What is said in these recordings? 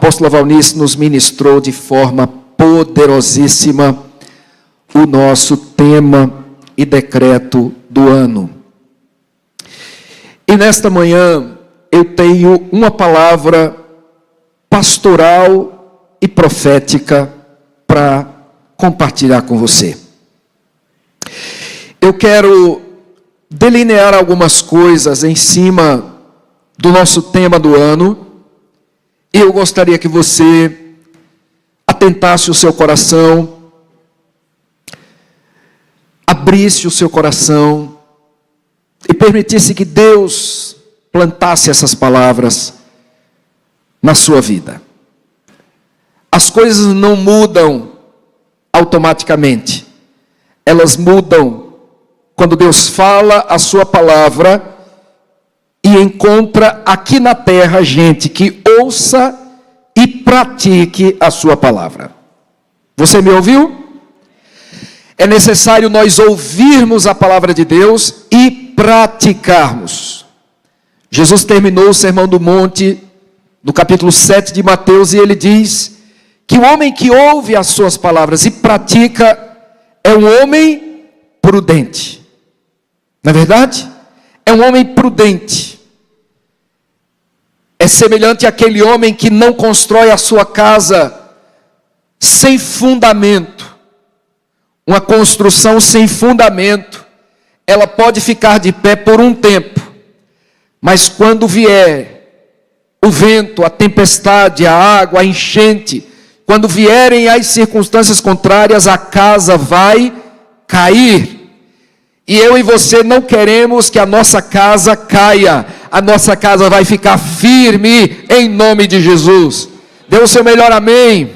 apóstola Valnice nos ministrou de forma poderosíssima o nosso tema e decreto do ano. E nesta manhã eu tenho uma palavra pastoral e profética para compartilhar com você. Eu quero delinear algumas coisas em cima do nosso tema do ano, e eu gostaria que você atentasse o seu coração, abrisse o seu coração e permitisse que Deus plantasse essas palavras na sua vida. As coisas não mudam automaticamente, elas mudam quando Deus fala a sua palavra e encontra aqui na terra gente que ouça e pratique a sua palavra. Você me ouviu? É necessário nós ouvirmos a palavra de Deus e praticarmos. Jesus terminou o Sermão do Monte, no capítulo 7 de Mateus, e ele diz que o homem que ouve as suas palavras e pratica é um homem prudente. Não é verdade? É um homem prudente. É semelhante àquele homem que não constrói a sua casa sem fundamento. Uma construção sem fundamento, ela pode ficar de pé por um tempo, mas quando vier o vento, a tempestade, a água, a enchente, quando vierem as circunstâncias contrárias, a casa vai cair. E eu e você não queremos que a nossa casa caia. A nossa casa vai ficar firme em nome de Jesus. Dê o seu melhor amém.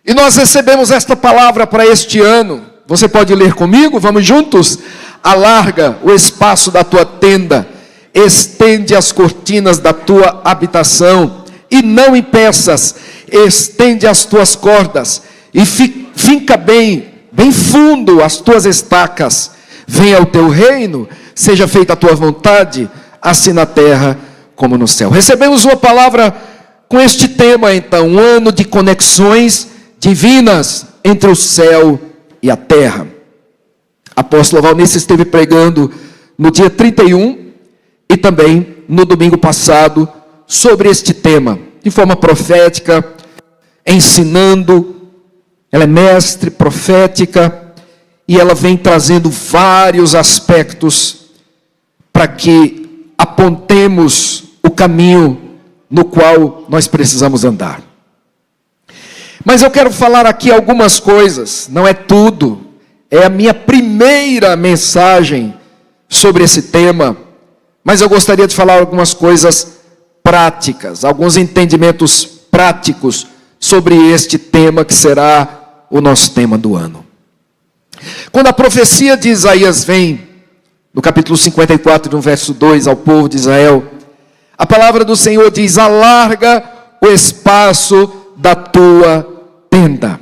E nós recebemos esta palavra para este ano. Você pode ler comigo? Vamos juntos? Alarga o espaço da tua tenda, estende as cortinas da tua habitação e não impeças. Estende as tuas cordas e finca bem fundo as tuas estacas. Venha o teu reino, seja feita a tua vontade, assim na terra como no céu. Recebemos uma palavra com este tema então, um ano de conexões divinas entre o céu e a terra. A apóstola Valnice esteve pregando no dia 31 e também no domingo passado sobre este tema, de forma profética, ensinando. Ela é mestre profética e ela vem trazendo vários aspectos para que apontemos o caminho no qual nós precisamos andar. Mas eu quero falar aqui algumas coisas, não é tudo, é a minha primeira mensagem sobre esse tema, mas eu gostaria de falar algumas coisas práticas, alguns entendimentos práticos sobre este tema que será o nosso tema do ano. Quando a profecia de Isaías vem, no capítulo 54, no verso 2, ao povo de Israel, a palavra do Senhor diz: alarga o espaço da tua tenda,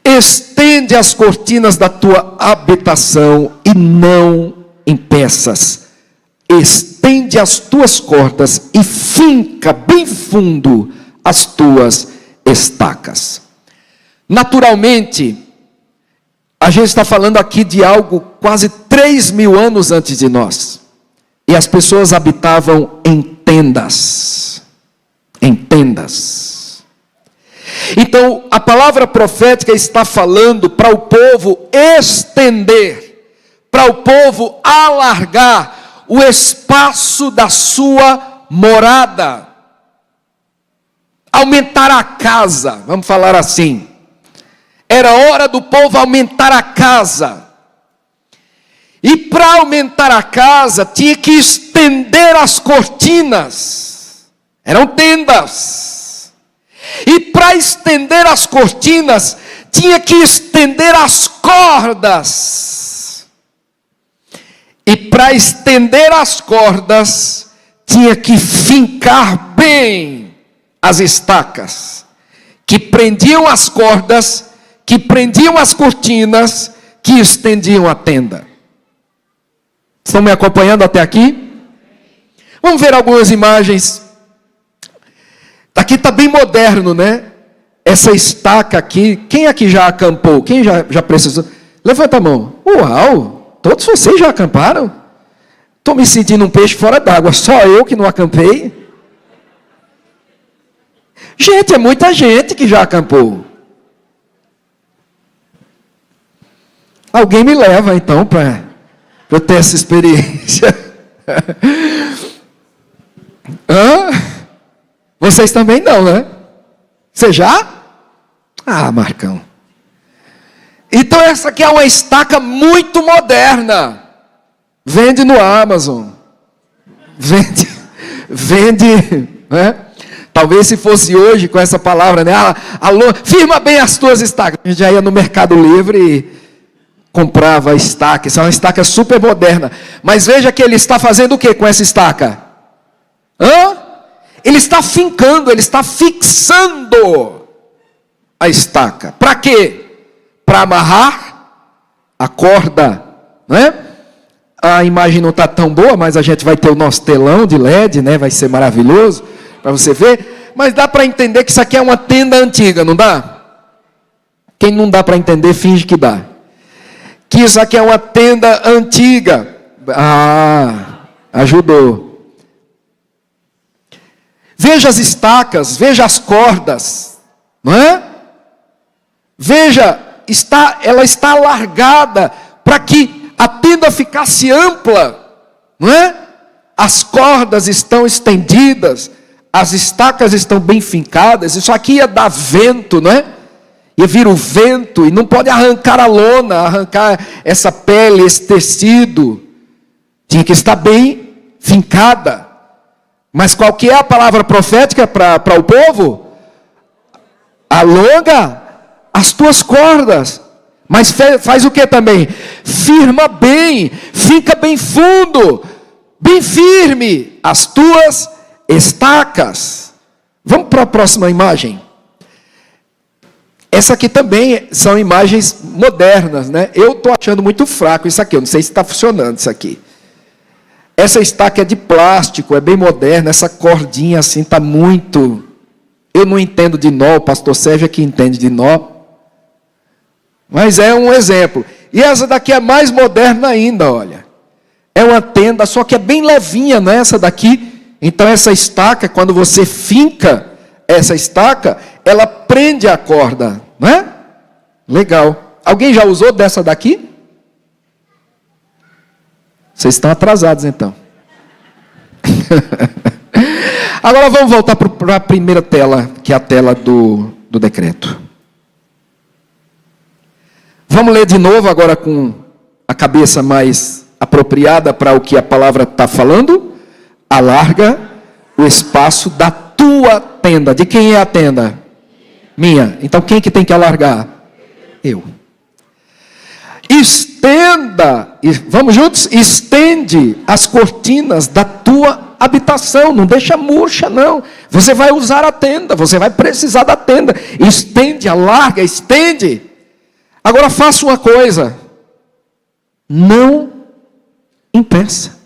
estende as cortinas da tua habitação e não impeças, estende as tuas cordas e finca bem fundo as tuas estacas. Naturalmente, a gente está falando aqui de algo quase 3.000 anos antes de nós. E as pessoas habitavam em tendas. Em tendas. Então, a palavra profética está falando para o povo estender, para o povo alargar o espaço da sua morada. Aumentar a casa, vamos falar assim. Era hora do povo aumentar a casa. E para aumentar a casa, tinha que estender as cortinas. Eram tendas. E para estender as cortinas, tinha que estender as cordas. E para estender as cordas, tinha que fincar bem as estacas, que prendiam as cordas, que prendiam as cortinas, que estendiam a tenda. Estão me acompanhando até aqui? Vamos ver algumas imagens Aqui está bem moderno, né? Essa estaca aqui, quem aqui já acampou? Quem já precisou? Levanta a mão. Uau, todos vocês já acamparam? Estou me sentindo um peixe fora d'água, só eu que não acampei? Gente, é muita gente que já acampou. Alguém me leva então para eu ter essa experiência. Vocês também não, né? Você já? Ah, Marcão. Então essa aqui é uma estaca muito moderna. Vende no Amazon. Vende, né? Talvez se fosse hoje com essa palavra, né? Alô, firma bem as tuas estacas. A gente já ia no Mercado Livre e comprava a estaca. Essa é uma estaca super moderna. Mas veja que ele está fazendo o que com essa estaca? Ele está fincando, ele está fixando a estaca. Para quê? Para amarrar a corda, né? A imagem não está tão boa, mas a gente vai ter o nosso telão de LED, né? Vai ser maravilhoso para você ver. Mas dá para entender que isso aqui é uma tenda antiga, não dá? Quem não dá para entender, finge que dá. Que isso aqui é uma tenda antiga. Ajudou. Veja as estacas, veja as cordas, não é? Veja, ela está alargada para que a tenda ficasse ampla, não é? As cordas estão estendidas, as estacas estão bem fincadas. Isso aqui ia dar vento, não é? Ia vir o vento e não pode arrancar a lona, arrancar essa pele, esse tecido. Tinha que estar bem fincada. Mas qual que é a palavra profética para o povo? Alonga as tuas cordas. Mas faz o que também? Firma bem, fica bem fundo, bem firme as tuas estacas. Vamos para a próxima imagem. Essa aqui também são imagens modernas, né? Eu estou achando muito fraco isso aqui, eu não sei se está funcionando isso aqui. Essa estaca é de plástico, é bem moderna, essa cordinha assim está muito... Eu não entendo de nó, o pastor Sérgio é que entende de nó. Mas é um exemplo. E essa daqui é mais moderna ainda, olha. É uma tenda, só que é bem levinha, né? Essa daqui. Então essa estaca, quando você finca essa estaca, ela prende a corda, não é? Legal. Alguém já usou dessa daqui? Vocês estão atrasados, então. Agora vamos voltar para a primeira tela, que é a tela do decreto. Vamos ler de novo agora com a cabeça mais apropriada para o que a palavra está falando. Alarga o espaço da tua tenda. De quem é a tenda? Minha. Então quem que tem que alargar? Eu. Estenda, vamos juntos? Estende as cortinas da tua habitação, não deixa murcha não. Você vai usar a tenda, você vai precisar da tenda. Estende, alarga, estende. Agora faça uma coisa, não impeça.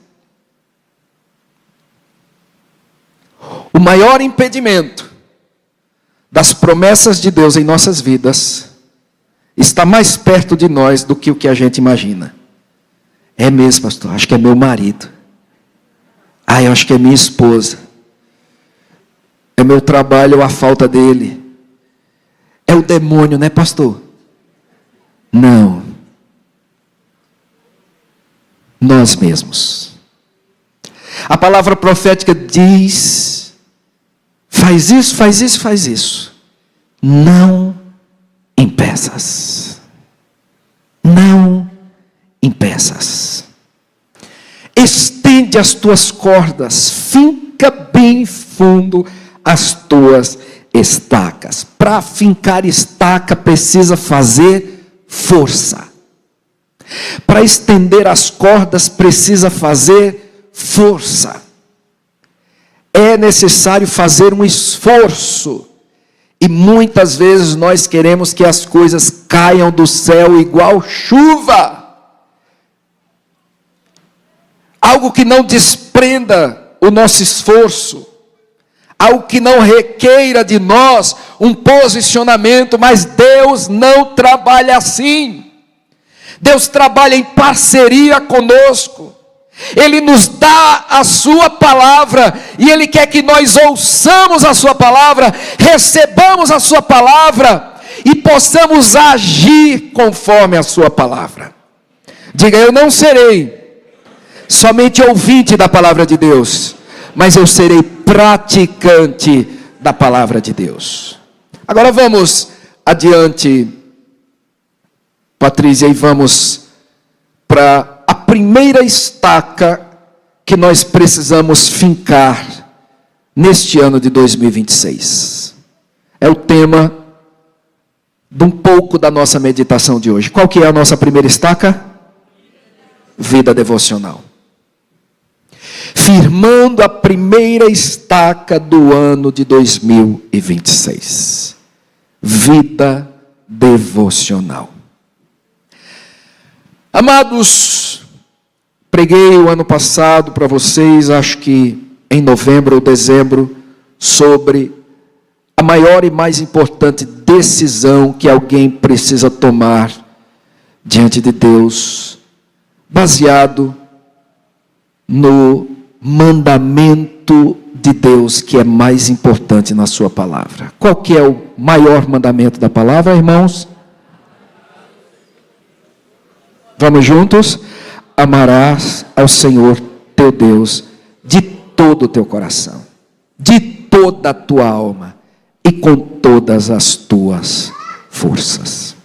O maior impedimento das promessas de Deus em nossas vidas está mais perto de nós do que o que a gente imagina. É mesmo, pastor, acho que é meu marido. Eu acho que é minha esposa. É meu trabalho ou a falta dele. É o demônio, né, pastor? Não. Nós mesmos. A palavra profética diz: faz isso, faz isso, faz isso. Não impeças. Não impeças. Estende as tuas cordas, finca bem fundo as tuas estacas. Para fincar estaca precisa fazer força. Para estender as cordas precisa fazer força. É necessário fazer um esforço. E muitas vezes nós queremos que as coisas caiam do céu igual chuva. Algo que não desprenda o nosso esforço. algo que não requeira de nós um posicionamento, mas Deus não trabalha assim. Deus trabalha em parceria conosco. Ele nos dá a sua palavra, e Ele quer que nós ouçamos a sua palavra, recebamos a sua palavra, e possamos agir conforme a sua palavra. Diga: eu não serei somente ouvinte da palavra de Deus, mas eu serei praticante da palavra de Deus. Agora vamos adiante, Patrícia, e vamos para a primeira estaca que nós precisamos fincar neste ano de 2026. É o tema de um pouco da nossa meditação de hoje. Qual que é a nossa primeira estaca? Vida devocional. Firmando a primeira estaca do ano de 2026. Vida devocional. Amados, preguei o ano passado para vocês, acho que em novembro ou dezembro, sobre a maior e mais importante decisão que alguém precisa tomar diante de Deus, baseado no mandamento de Deus que é mais importante na sua palavra. Qual que é o maior mandamento da palavra, irmãos? Vamos juntos? Amarás ao Senhor teu Deus de todo o teu coração, de toda a tua alma e com todas as tuas forças.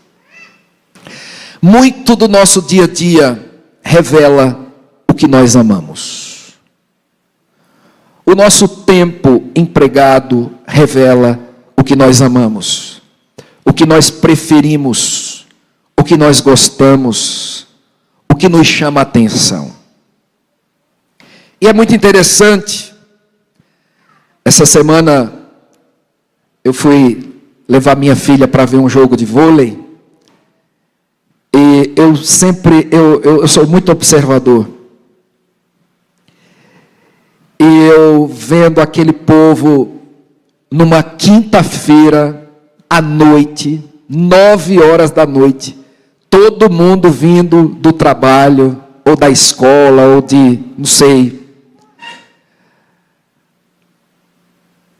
Muito do nosso dia a dia revela o que nós amamos. O nosso tempo empregado revela o que nós amamos, o que nós preferimos, o que nós gostamos, o que nos chama a atenção. E é muito interessante, essa semana eu fui levar minha filha para ver um jogo de vôlei, e eu sou muito observador, e eu vendo aquele povo numa quinta-feira à noite, 9 horas da noite, todo mundo vindo do trabalho, ou da escola, ou de, não sei,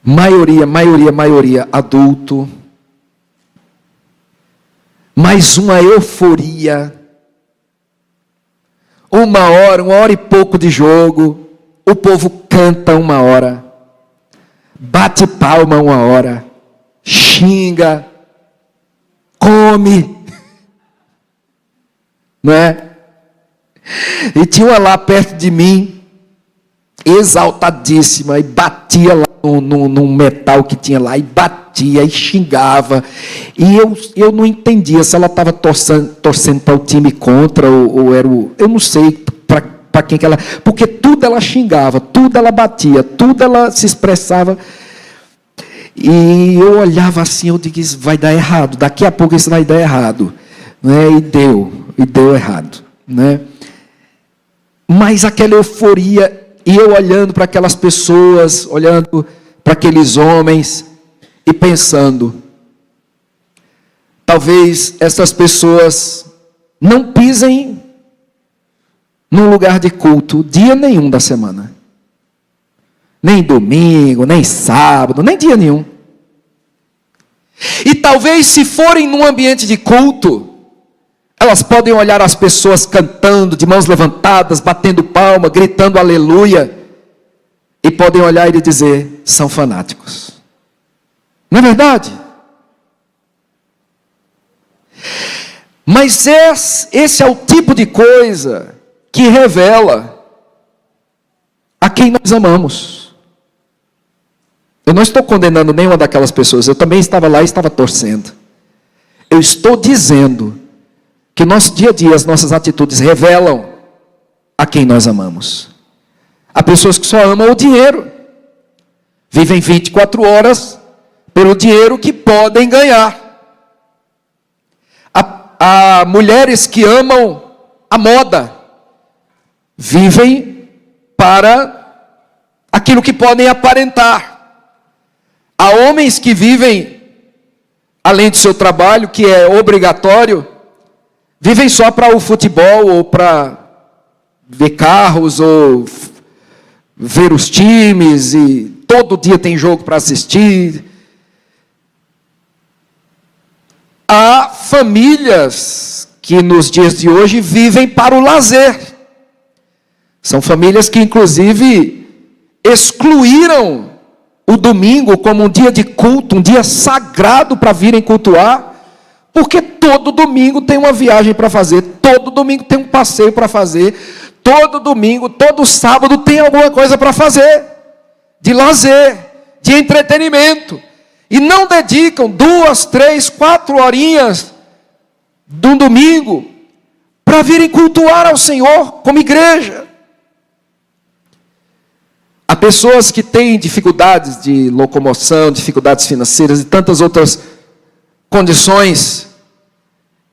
maioria adulto, mais uma euforia, 1 hora e pouco de jogo, o povo canta 1 hora, bate palma 1 hora, xinga, come, não é? E tinha uma lá perto de mim, exaltadíssima, e batia lá num metal que tinha lá, e batia, e xingava, e eu não entendia se ela estava torcendo para o time contra, ou era o, eu não sei para quem que ela, porque tudo ela xingava, tudo ela batia, tudo ela se expressava, e eu olhava assim, eu digo, isso vai dar errado, daqui a pouco isso vai dar errado, né? E deu errado, né? Mas aquela euforia, e eu olhando para aquelas pessoas, olhando para aqueles homens, e pensando, talvez essas pessoas não pisem num lugar de culto dia nenhum da semana, nem domingo, nem sábado, nem dia nenhum. E talvez se forem num ambiente de culto, elas podem olhar as pessoas cantando, de mãos levantadas, batendo palma, gritando aleluia, e podem olhar e dizer, são fanáticos. Não é verdade? Mas esse é o tipo de coisa que revela a quem nós amamos. Eu não estou condenando nenhuma daquelas pessoas, eu também estava lá e estava torcendo. Eu estou dizendo que nosso dia a dia, as nossas atitudes revelam a quem nós amamos. Há pessoas que só amam o dinheiro, vivem 24 horas pelo dinheiro que podem ganhar. Há mulheres que amam a moda, vivem para aquilo que podem aparentar. homens que vivem, além do seu trabalho, que é obrigatório, vivem só para o futebol, ou para ver carros, ou ver os times, e todo dia tem jogo para assistir. Há famílias que nos dias de hoje vivem para o lazer. São famílias que inclusive excluíram o domingo como um dia de culto, um dia sagrado para virem cultuar, porque todo domingo tem uma viagem para fazer, todo domingo tem um passeio para fazer, todo domingo, todo sábado tem alguma coisa para fazer, de lazer, de entretenimento, e não dedicam 2, 3, 4 horinhas de um domingo para virem cultuar ao Senhor como igreja. Há pessoas que têm dificuldades de locomoção, dificuldades financeiras e tantas outras condições,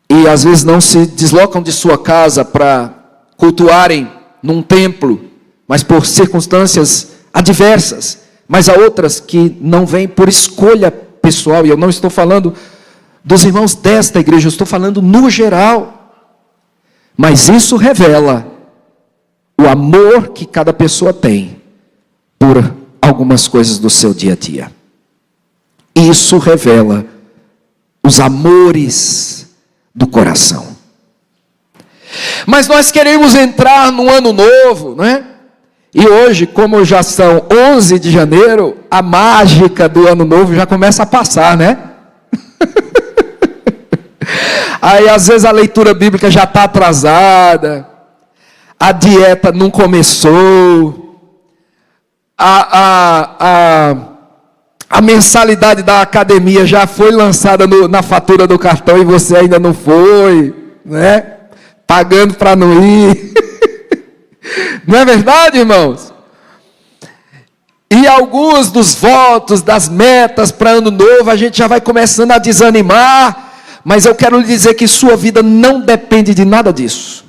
e às vezes não se deslocam de sua casa para cultuarem num templo, mas por circunstâncias adversas. Mas há outras que não vêm por escolha pessoal, e eu não estou falando dos irmãos desta igreja, eu estou falando no geral. Mas isso revela o amor que cada pessoa tem por algumas coisas do seu dia a dia. Isso revela os amores do coração. Mas nós queremos entrar no ano novo, não é? E hoje, como já são 11 de janeiro, a mágica do ano novo já começa a passar, né? Aí às vezes a leitura bíblica já está atrasada, a dieta não começou, a mensalidade da academia já foi lançada na fatura do cartão e você ainda não foi, né? Pagando para não ir. Não é verdade, irmãos? E alguns dos votos, das metas para ano novo, a gente já vai começando a desanimar, mas eu quero lhe dizer que sua vida não depende de nada disso.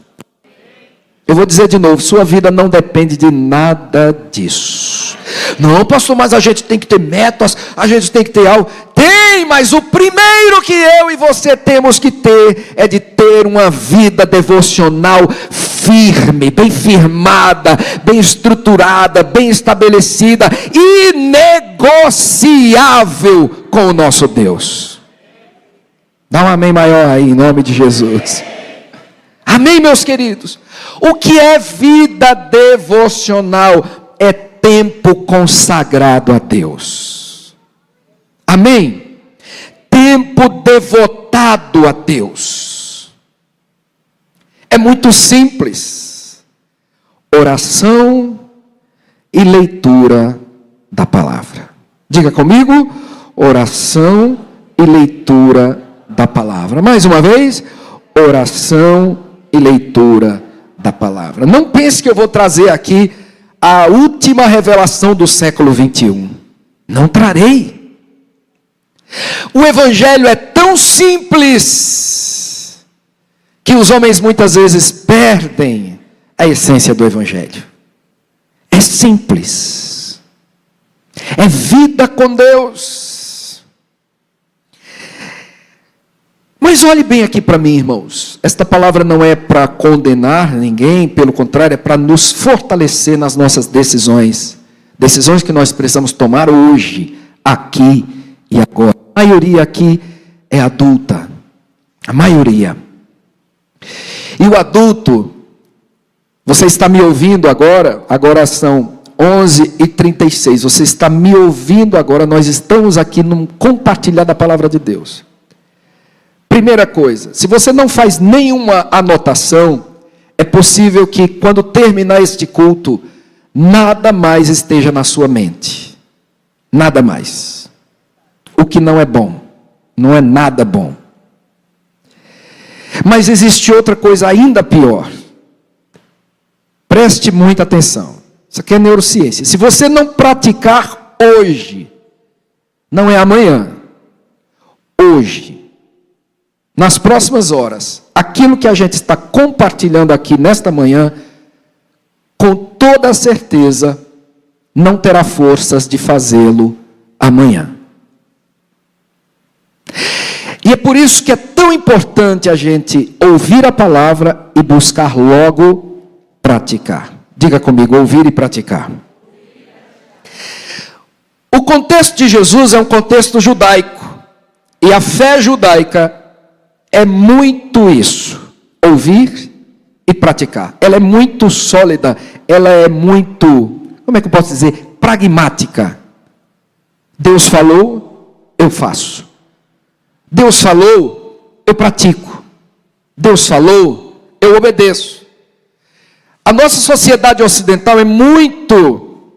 Eu vou dizer de novo, sua vida não depende de nada disso. Não, pastor, mas a gente tem que ter metas, a gente tem que ter algo. Tem, mas o primeiro que eu e você temos que ter é de ter uma vida devocional firme, bem firmada, bem estruturada, bem estabelecida, inegociável com o nosso Deus. Dá um amém maior aí, em nome de Jesus. Amém, meus queridos? O que é vida devocional? É tempo consagrado a Deus. Amém? Tempo devotado a Deus. É muito simples. Oração e leitura da palavra. Diga comigo, oração e leitura da palavra. Mais uma vez, oração e leitura da palavra. Não pense que eu vou trazer aqui a última revelação do século 21. Não trarei. O evangelho é tão simples que os homens muitas vezes perdem a essência do evangelho. É simples. É vida com Deus. Mas olhe bem aqui para mim, irmãos. Esta palavra não é para condenar ninguém, pelo contrário, é para nos fortalecer nas nossas decisões. Decisões que nós precisamos tomar hoje, aqui e agora. A maioria aqui é adulta. A maioria. E o adulto, você está me ouvindo agora? Agora são 11h36. Você está me ouvindo agora? Nós estamos aqui num compartilhar da palavra de Deus. Primeira coisa, se você não faz nenhuma anotação, é possível que quando terminar este culto, nada mais esteja na sua mente. Nada mais. O que não é bom. Não é nada bom. Mas existe outra coisa ainda pior. Preste muita atenção. Isso aqui é neurociência. Se você não praticar hoje, não é amanhã. Hoje. Nas próximas horas, aquilo que a gente está compartilhando aqui nesta manhã, com toda certeza, não terá forças de fazê-lo amanhã. por isso que é tão importante a gente ouvir a palavra e buscar logo praticar. Diga comigo, ouvir e praticar. O contexto de Jesus é um contexto judaico. E a fé judaica é muito isso. Ouvir e praticar. Ela é muito sólida. Ela é muito, como é que eu posso dizer? Pragmática. Deus falou, eu faço. Deus falou, eu pratico. Deus falou, eu obedeço. A nossa sociedade ocidental é muito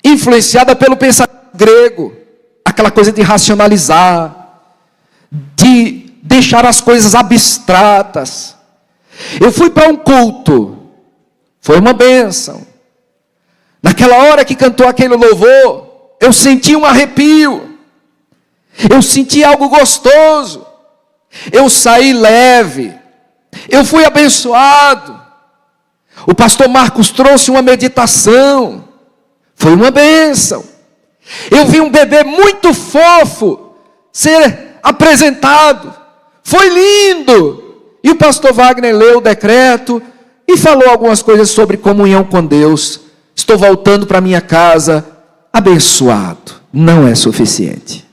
influenciada pelo pensamento grego. Aquela coisa de racionalizar, de deixar as coisas abstratas. Eu fui para um culto, foi uma bênção. Naquela hora que cantou aquele louvor, eu senti um arrepio. Eu senti algo gostoso. Eu saí leve. Eu fui abençoado. O pastor Marcos trouxe uma meditação. Foi uma bênção. Eu vi um bebê muito fofo ser apresentado. Foi lindo. E o pastor Wagner leu o decreto e falou algumas coisas sobre comunhão com Deus. Estou voltando para minha casa abençoado. Não é suficiente.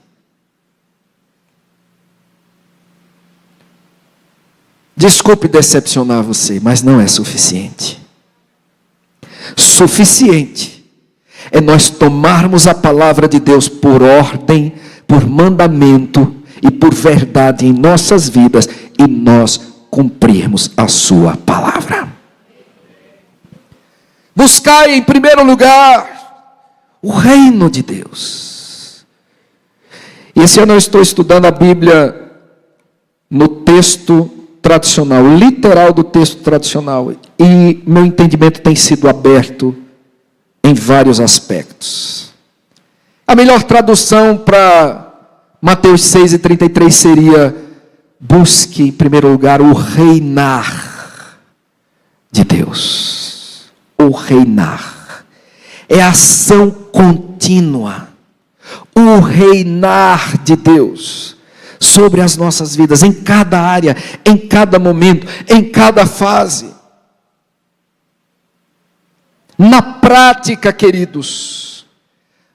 Desculpe decepcionar você, mas não é suficiente. Suficiente é nós tomarmos a palavra de Deus por ordem, por mandamento e por verdade em nossas vidas e nós cumprirmos a sua palavra. Buscai em primeiro lugar o reino de Deus. E esse ano eu estou estudando a Bíblia no texto tradicional, literal do texto tradicional, e meu entendimento tem sido aberto em vários aspectos. A melhor tradução para Mateus 6:33 seria: busque em primeiro lugar o reinar de Deus. O reinar é ação contínua. O reinar de Deus sobre as nossas vidas, em cada área, em cada momento, em cada fase. Na prática, queridos,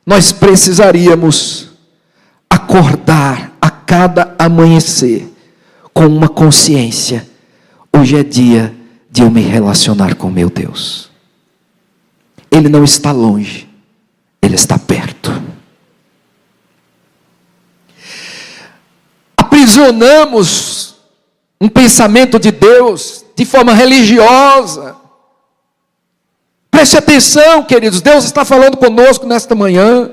nós precisaríamos acordar a cada amanhecer com uma consciência: hoje é dia de eu me relacionar com meu Deus. Ele não está longe, Ele está perto. Aprisionamos um pensamento de Deus de forma religiosa. Preste atenção, queridos, Deus está falando conosco nesta manhã.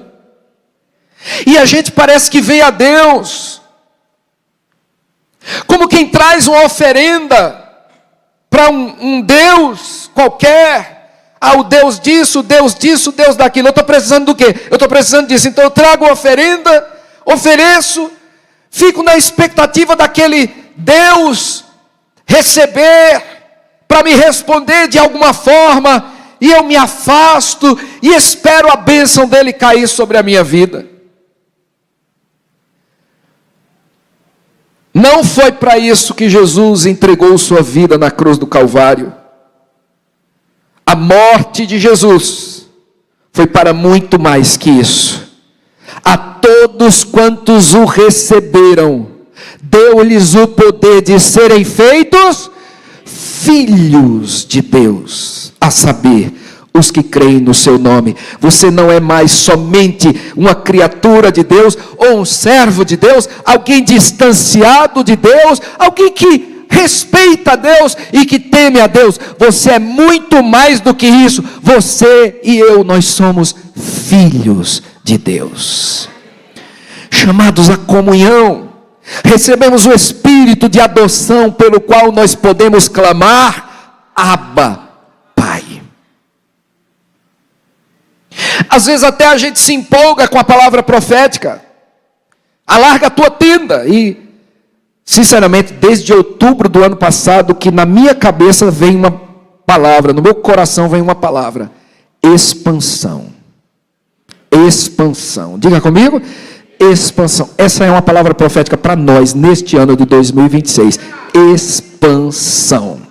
E a gente parece que vem a Deus como quem traz uma oferenda para um Deus qualquer. Ah, o Deus disso, o Deus disso, o Deus daquilo. Eu estou precisando do quê? Eu estou precisando disso. Então eu trago a oferenda, ofereço, fico na expectativa daquele Deus receber, para me responder de alguma forma, e eu me afasto, e espero a bênção dele cair sobre a minha vida. Não foi para isso que Jesus entregou sua vida na cruz do Calvário. A morte de Jesus foi para muito mais que isso. A todos quantos o receberam, deu-lhes o poder de serem feitos filhos de Deus, a saber, os que creem no seu nome. Você não é mais somente uma criatura de Deus, ou um servo de Deus, alguém distanciado de Deus, alguém que respeita a Deus e que teme a Deus. Você é muito mais do que isso. Você e eu, nós somos filhos de Deus, chamados à comunhão. Recebemos o Espírito de adoção, pelo qual nós podemos clamar: Abba, Pai. Às vezes até a gente se empolga com a palavra profética. Alarga a tua tenda. E sinceramente, desde outubro do ano passado, que na minha cabeça vem uma palavra, no meu coração vem uma palavra: expansão. Expansão. Diga comigo: expansão. Essa é uma palavra profética para nós neste ano de 2026. Expansão.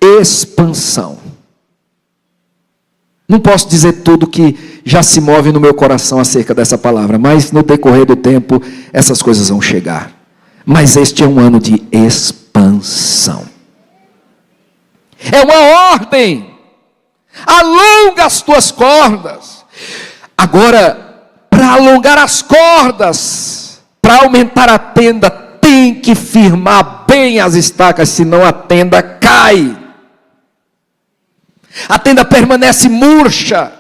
Expansão. Não posso dizer tudo que já se move no meu coração acerca dessa palavra, mas no decorrer do tempo essas coisas vão chegar. Mas este é um ano de expansão. É uma ordem. Alonga as tuas cordas. Agora, para alongar as cordas, para aumentar a tenda, tem que firmar bem as estacas, senão a tenda cai. A tenda permanece murcha,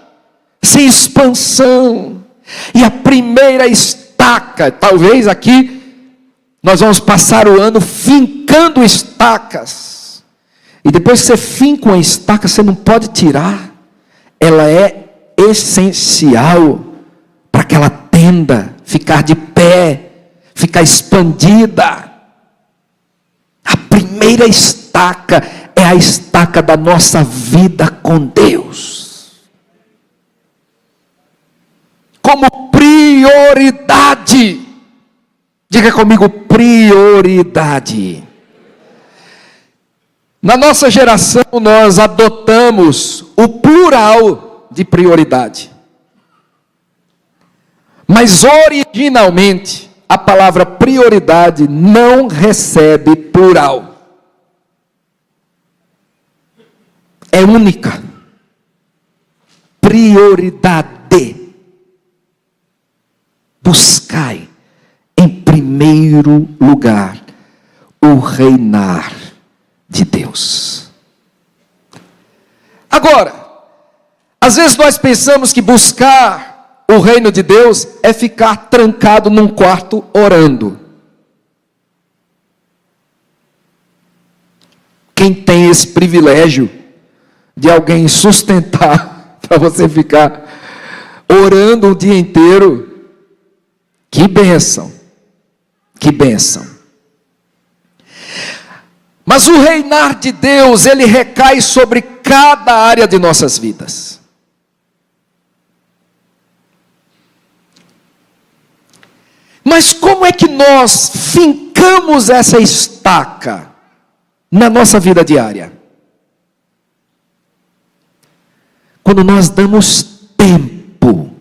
sem expansão. E a primeira estaca, talvez aqui, nós vamos passar o ano fincando estacas. E depois que você finca uma estaca, você não pode tirar. Ela é essencial para aquela tenda ficar de pé, ficar expandida. A primeira estaca é a estaca da nossa vida com Deus. Como prioridade. Diga comigo, prioridade. Na nossa geração nós adotamos o plural de prioridade. Mas originalmente a palavra prioridade não recebe plural. É única. Prioridade. Buscai em primeiro lugar o reinar de Deus. Agora, às vezes nós pensamos que buscar o reino de Deus é ficar trancado num quarto orando. Quem tem esse privilégio de alguém sustentar para você ficar orando o dia inteiro, que bênção, que bênção. Mas o reinar de Deus, ele recai sobre cada área de nossas vidas. Mas como é que nós fincamos essa estaca na nossa vida diária? Quando nós damos tempo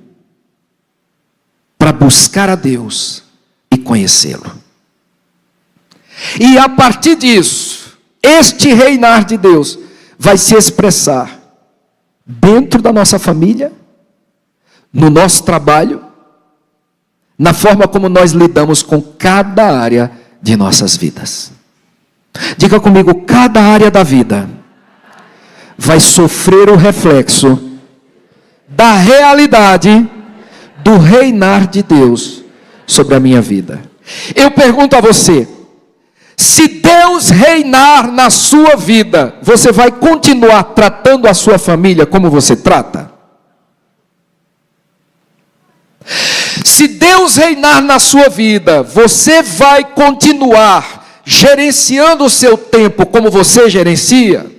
para buscar a Deus e conhecê-lo. E a partir disso, este reinar de Deus vai se expressar dentro da nossa família, no nosso trabalho, na forma como nós lidamos com cada área de nossas vidas. Diga comigo, cada área da vida vai sofrer o reflexo da realidade do reinar de Deus sobre a minha vida. Eu pergunto a você, se Deus reinar na sua vida, você vai continuar tratando a sua família como você trata? Se Deus reinar na sua vida, você vai continuar gerenciando o seu tempo como você gerencia?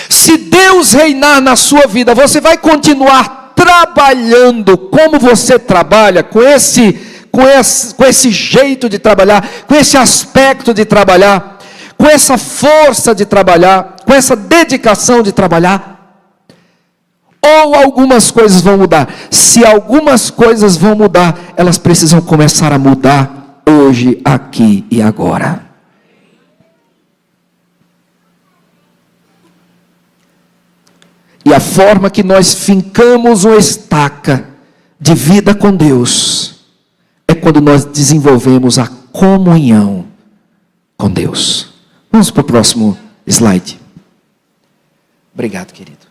Se Deus reinar na sua vida, você vai continuar trabalhando como você trabalha, com esse jeito de trabalhar, com esse aspecto de trabalhar, com essa força de trabalhar, com essa dedicação de trabalhar? Ou algumas coisas vão mudar? Se algumas coisas vão mudar, elas precisam começar a mudar hoje, aqui e agora. E a forma que nós fincamos uma estaca de vida com Deus é quando nós desenvolvemos a comunhão com Deus. Vamos para o próximo slide. Obrigado, querido.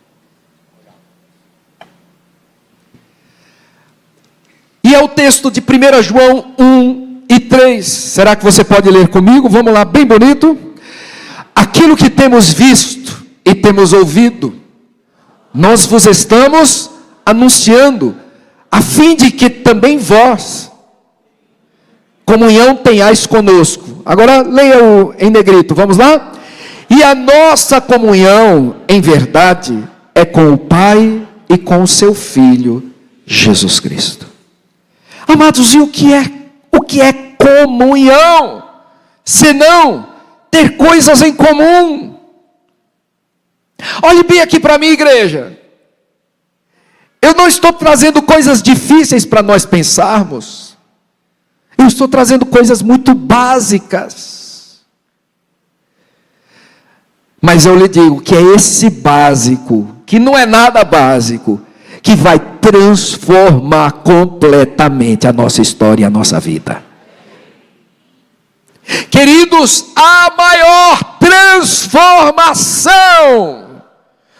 E é o texto de 1 João 1 e 3. Será que você pode ler comigo? Vamos lá, bem bonito. Aquilo que temos visto e temos ouvido, nós vos estamos anunciando, a fim de que também vós comunhão tenhais conosco. Agora leia em negrito, vamos lá? E a nossa comunhão, em verdade, é com o Pai e com o seu Filho, Jesus Cristo. Amados, e o que é comunhão? Senão ter coisas em comum. Olhe bem aqui para mim, igreja. Eu não estou trazendo coisas difíceis para nós pensarmos. Eu estou trazendo coisas muito básicas. Mas eu lhe digo que é esse básico, que não é nada básico, que vai transformar completamente a nossa história e a nossa vida. Queridos, a maior transformação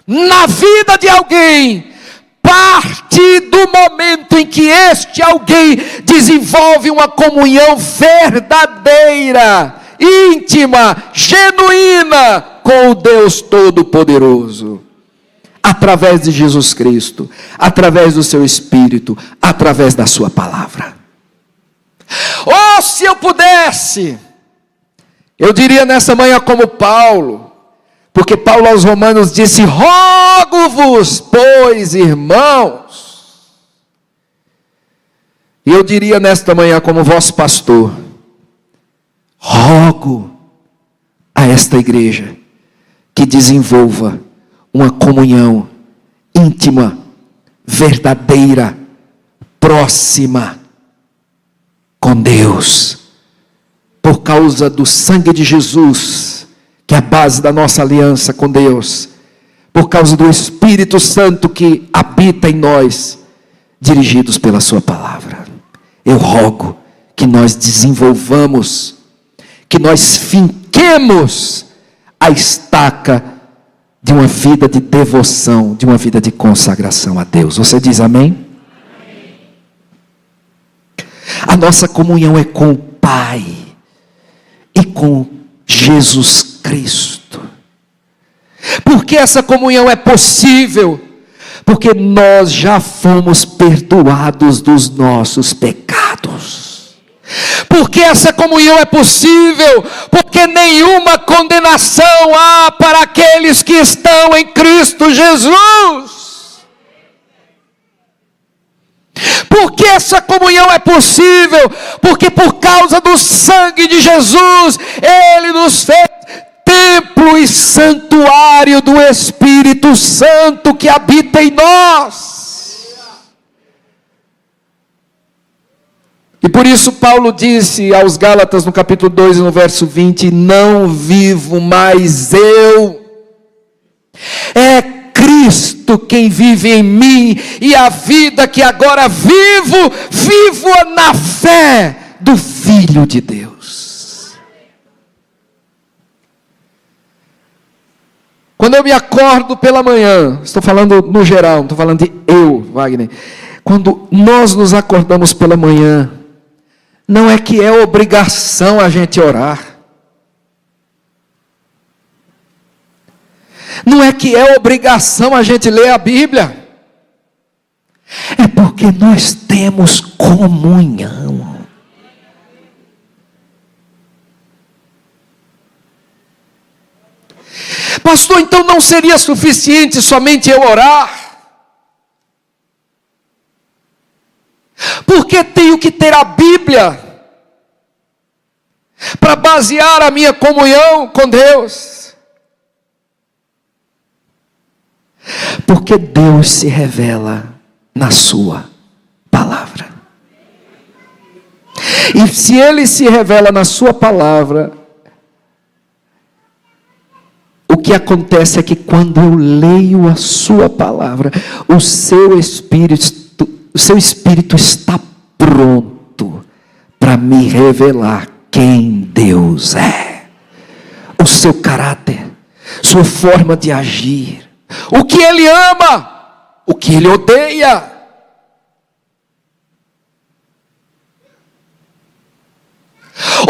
na vida de alguém parte do momento em que este alguém desenvolve uma comunhão verdadeira, íntima, genuína com o Deus Todo-Poderoso. Através de Jesus Cristo, através do seu Espírito, através da sua palavra. Oh, se eu pudesse, eu diria nessa manhã como Paulo, porque Paulo aos Romanos disse: rogo-vos, pois, irmãos. E eu diria nesta manhã como vosso pastor: rogo a esta igreja que desenvolva uma comunhão íntima, verdadeira, próxima com Deus, por causa do sangue de Jesus, que é a base da nossa aliança com Deus, por causa do Espírito Santo que habita em nós, dirigidos pela sua palavra. Eu rogo que nós desenvolvamos, que nós finquemos a estaca de uma vida de devoção, de uma vida de consagração a Deus. Você diz amém? Amém. A nossa comunhão é com o Pai e com Jesus Cristo. Por que essa comunhão é possível? Porque nós já fomos perdoados dos nossos pecados. Porque essa comunhão é possível? Porque nenhuma condenação há para aqueles que estão em Cristo Jesus. Porque essa comunhão é possível? Porque por causa do sangue de Jesus, Ele nos fez templo e santuário do Espírito Santo que habita em nós. E por isso Paulo disse aos Gálatas no capítulo 2 e no verso 20: não vivo mais eu, é Cristo quem vive em mim, e a vida que agora vivo-a na fé do Filho de Deus. Quando eu me acordo pela manhã, estou falando no geral, não estou falando de eu, Wagner. Quando nós nos acordamos pela manhã, não é que é obrigação a gente orar. Não é que é obrigação a gente ler a Bíblia. É porque nós temos comunhão. Pastor, então não seria suficiente somente eu orar? Porque tenho que ter a Bíblia para basear a minha comunhão com Deus? Porque Deus se revela na sua palavra. E se Ele se revela na sua palavra, o que acontece é que quando eu leio a sua palavra, o seu Espírito está pronto para me revelar quem Deus é, o seu caráter, sua forma de agir, o que Ele ama, o que Ele odeia.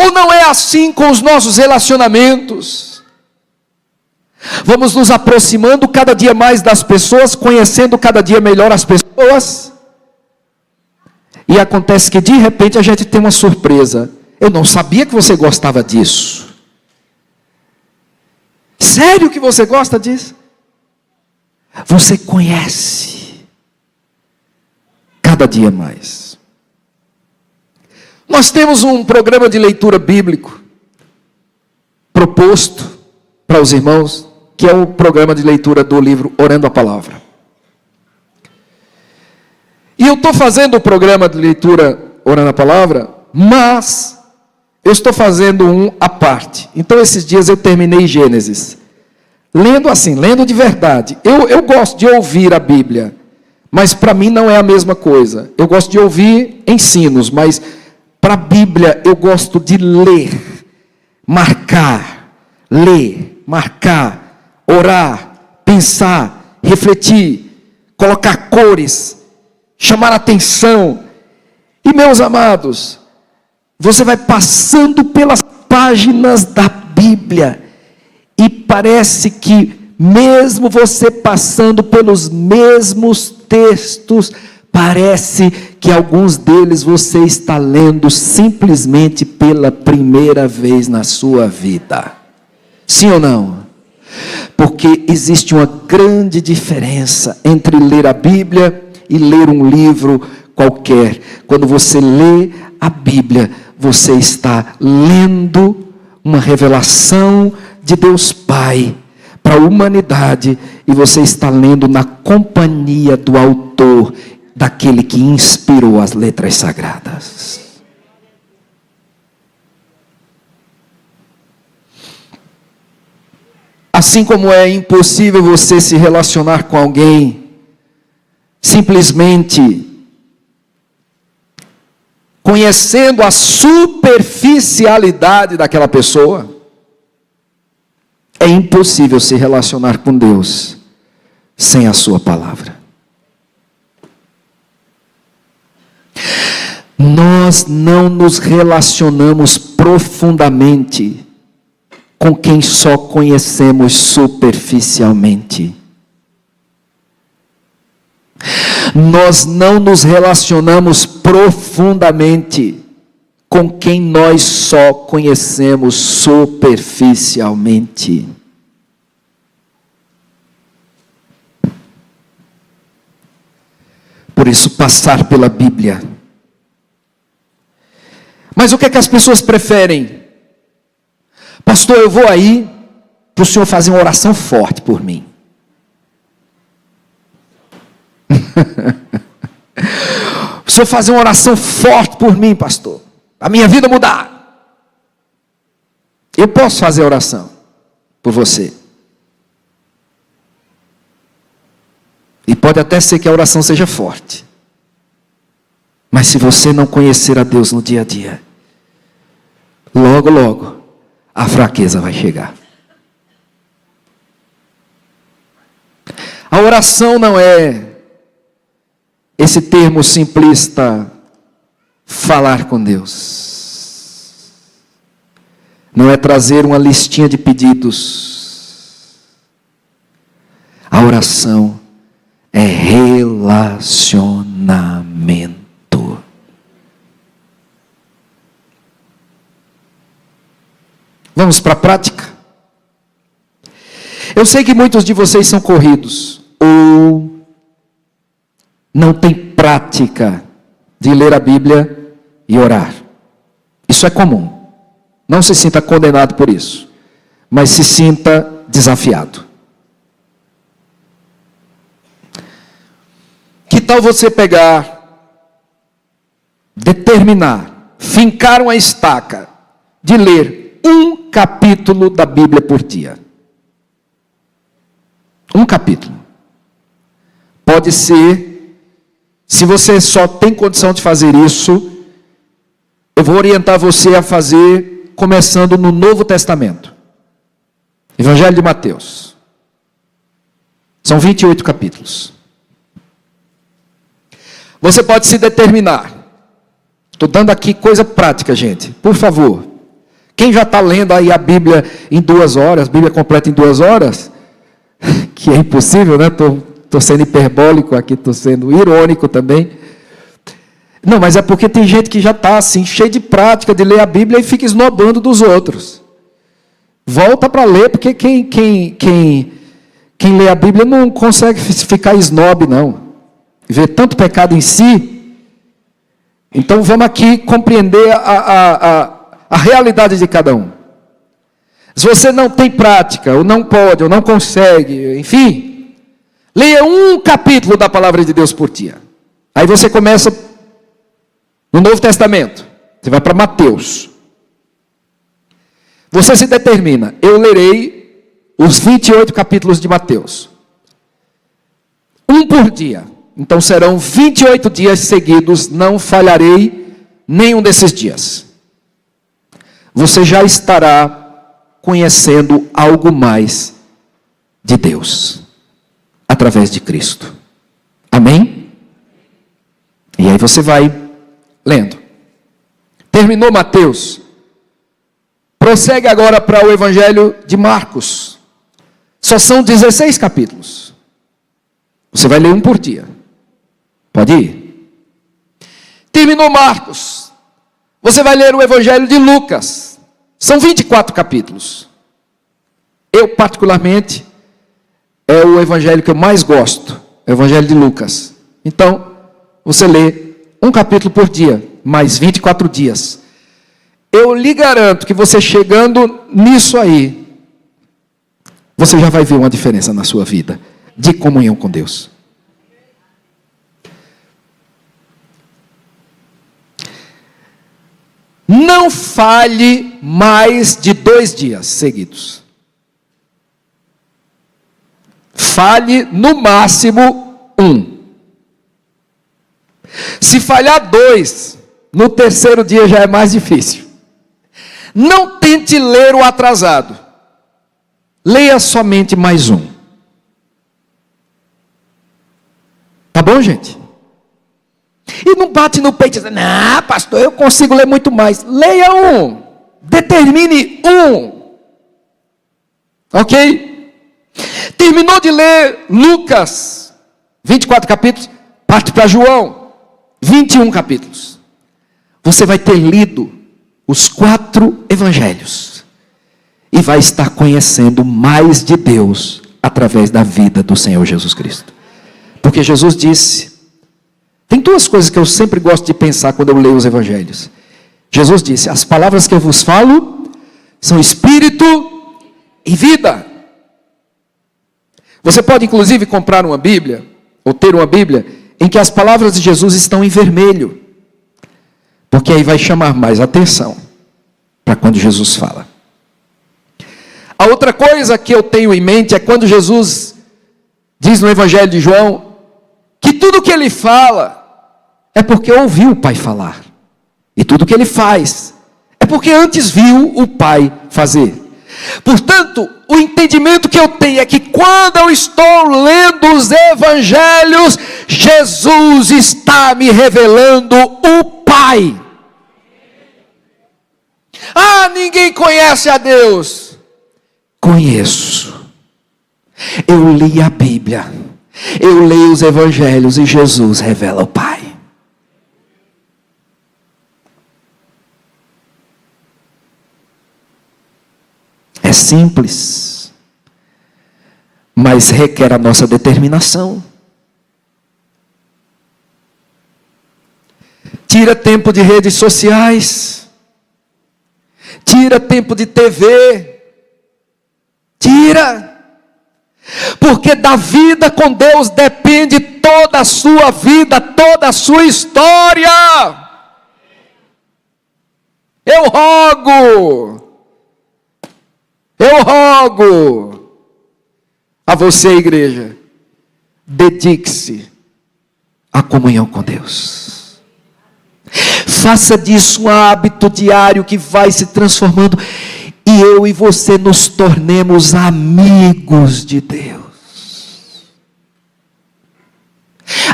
Ou não é assim com os nossos relacionamentos? Vamos nos aproximando cada dia mais das pessoas, conhecendo cada dia melhor as pessoas, e acontece que de repente a gente tem uma surpresa. Eu não sabia que você gostava disso. Sério que você gosta disso? Você conhece cada dia mais. Nós temos um programa de leitura bíblico proposto para os irmãos, que é o programa de leitura do livro Orando a Palavra. E eu estou fazendo o programa de leitura Orando a Palavra, mas eu estou fazendo um à parte. Então, esses dias eu terminei Gênesis. Lendo assim, lendo de verdade. Eu gosto de ouvir a Bíblia, mas para mim não é a mesma coisa. Eu gosto de ouvir ensinos, mas para a Bíblia eu gosto de ler, marcar, ler, marcar, orar, pensar, refletir, colocar cores, chamar atenção. E meus amados, você vai passando pelas páginas da Bíblia e parece que mesmo você passando pelos mesmos textos, parece que alguns deles você está lendo simplesmente pela primeira vez na sua vida. Sim ou não? Porque existe uma grande diferença entre ler a Bíblia e ler um livro qualquer. Quando você lê a Bíblia, você está lendo uma revelação de Deus Pai para a humanidade, e você está lendo na companhia do autor, daquele que inspirou as letras sagradas. Assim como é impossível você se relacionar com alguém simplesmente conhecendo a superficialidade daquela pessoa, é impossível se relacionar com Deus sem a sua palavra. Nós não nos relacionamos profundamente com quem só conhecemos superficialmente. Nós não nos relacionamos profundamente com quem nós só conhecemos superficialmente. Por isso, passar pela Bíblia. Mas o que é que as pessoas preferem? Pastor, eu vou aí para o senhor fazer uma oração forte por mim. O senhor fazer uma oração forte por mim, pastor. A minha vida mudar. Eu posso fazer a oração por você. E pode até ser que a oração seja forte. Mas se você não conhecer a Deus no dia a dia, logo, logo, a fraqueza vai chegar. A oração não é esse termo simplista, falar com Deus. Não é trazer uma listinha de pedidos. A oração é relacionamento. Vamos para a prática? Eu sei que muitos de vocês são corridos, ou não têm prática de ler a Bíblia e orar. Isso é comum. Não se sinta condenado por isso, mas se sinta desafiado. Que tal você pegar, determinar, fincar uma estaca de ler um capítulo da Bíblia por dia? Um capítulo. Pode ser, se você só tem condição de fazer isso, eu vou orientar você a fazer começando no Novo Testamento. Evangelho de Mateus. São 28 capítulos. Você pode se determinar. Estou dando aqui coisa prática, gente. Por favor. Quem já está lendo aí a Bíblia em 2 horas, Bíblia completa em 2 horas, que é impossível, né? Estou sendo hiperbólico aqui, estou sendo irônico também. Não, mas é porque tem gente que já está assim, cheio de prática de ler a Bíblia e fica esnobando dos outros. Volta para ler, porque quem lê a Bíblia não consegue ficar esnobe, não. Vê tanto pecado em si, Então vamos aqui compreender a realidade de cada um. Se você não tem prática, ou não pode, ou não consegue, enfim, leia um capítulo da palavra de Deus por dia. Aí você começa no Novo Testamento. Você vai para Mateus. Você se determina, eu lerei os 28 capítulos de Mateus. Um por dia. Então serão 28 dias seguidos, não falharei nenhum desses dias. Você já estará conhecendo algo mais de Deus, através de Cristo. Amém? E aí você vai lendo. Terminou Mateus. Prossegue agora para o Evangelho de Marcos. Só são 16 capítulos. Você vai ler um por dia. Pode ir. Terminou Marcos. Você vai ler o Evangelho de Lucas. São 24 capítulos. Eu, particularmente, é o evangelho que eu mais gosto. É o Evangelho de Lucas. Então, você lê um capítulo por dia, mais 24 dias. Eu lhe garanto que você chegando nisso aí, você já vai ver uma diferença na sua vida, de comunhão com Deus. Não falhe mais de 2 dias seguidos. Falhe no máximo 1. Se falhar 2, no terceiro dia já é mais difícil. Não tente ler o atrasado. Leia somente mais 1. Tá bom, gente? E não bate no peito e diz, não, pastor, eu consigo ler muito mais. Leia 1. Determine 1. Ok? Terminou de ler Lucas, 24 capítulos, parte para João, 21 capítulos. Você vai ter lido os 4 evangelhos. E vai estar conhecendo mais de Deus através da vida do Senhor Jesus Cristo. Porque Jesus disse... Tem 2 coisas que eu sempre gosto de pensar quando eu leio os evangelhos. Jesus disse, as palavras que eu vos falo são espírito e vida. Você pode inclusive comprar uma Bíblia, ou ter uma Bíblia, em que as palavras de Jesus estão em vermelho. Porque aí vai chamar mais atenção para quando Jesus fala. A outra coisa que eu tenho em mente é quando Jesus diz no Evangelho de João, que tudo que ele fala é porque ouviu o Pai falar. E tudo que ele faz é porque antes viu o Pai fazer. Portanto, o entendimento que eu tenho é que quando eu estou lendo os evangelhos, Jesus está me revelando o Pai. Ah, ninguém conhece a Deus. Conheço. Eu li a Bíblia. Eu leio os evangelhos e Jesus revela o Pai. É simples, mas requer a nossa determinação. Tira tempo de redes sociais. Tira tempo de TV. Tira. Porque da vida com Deus depende toda a sua vida, toda a sua história. Eu rogo a você, igreja, dedique-se à comunhão com Deus. Faça disso um hábito diário que vai se transformando e eu e você nos tornemos amigos de Deus.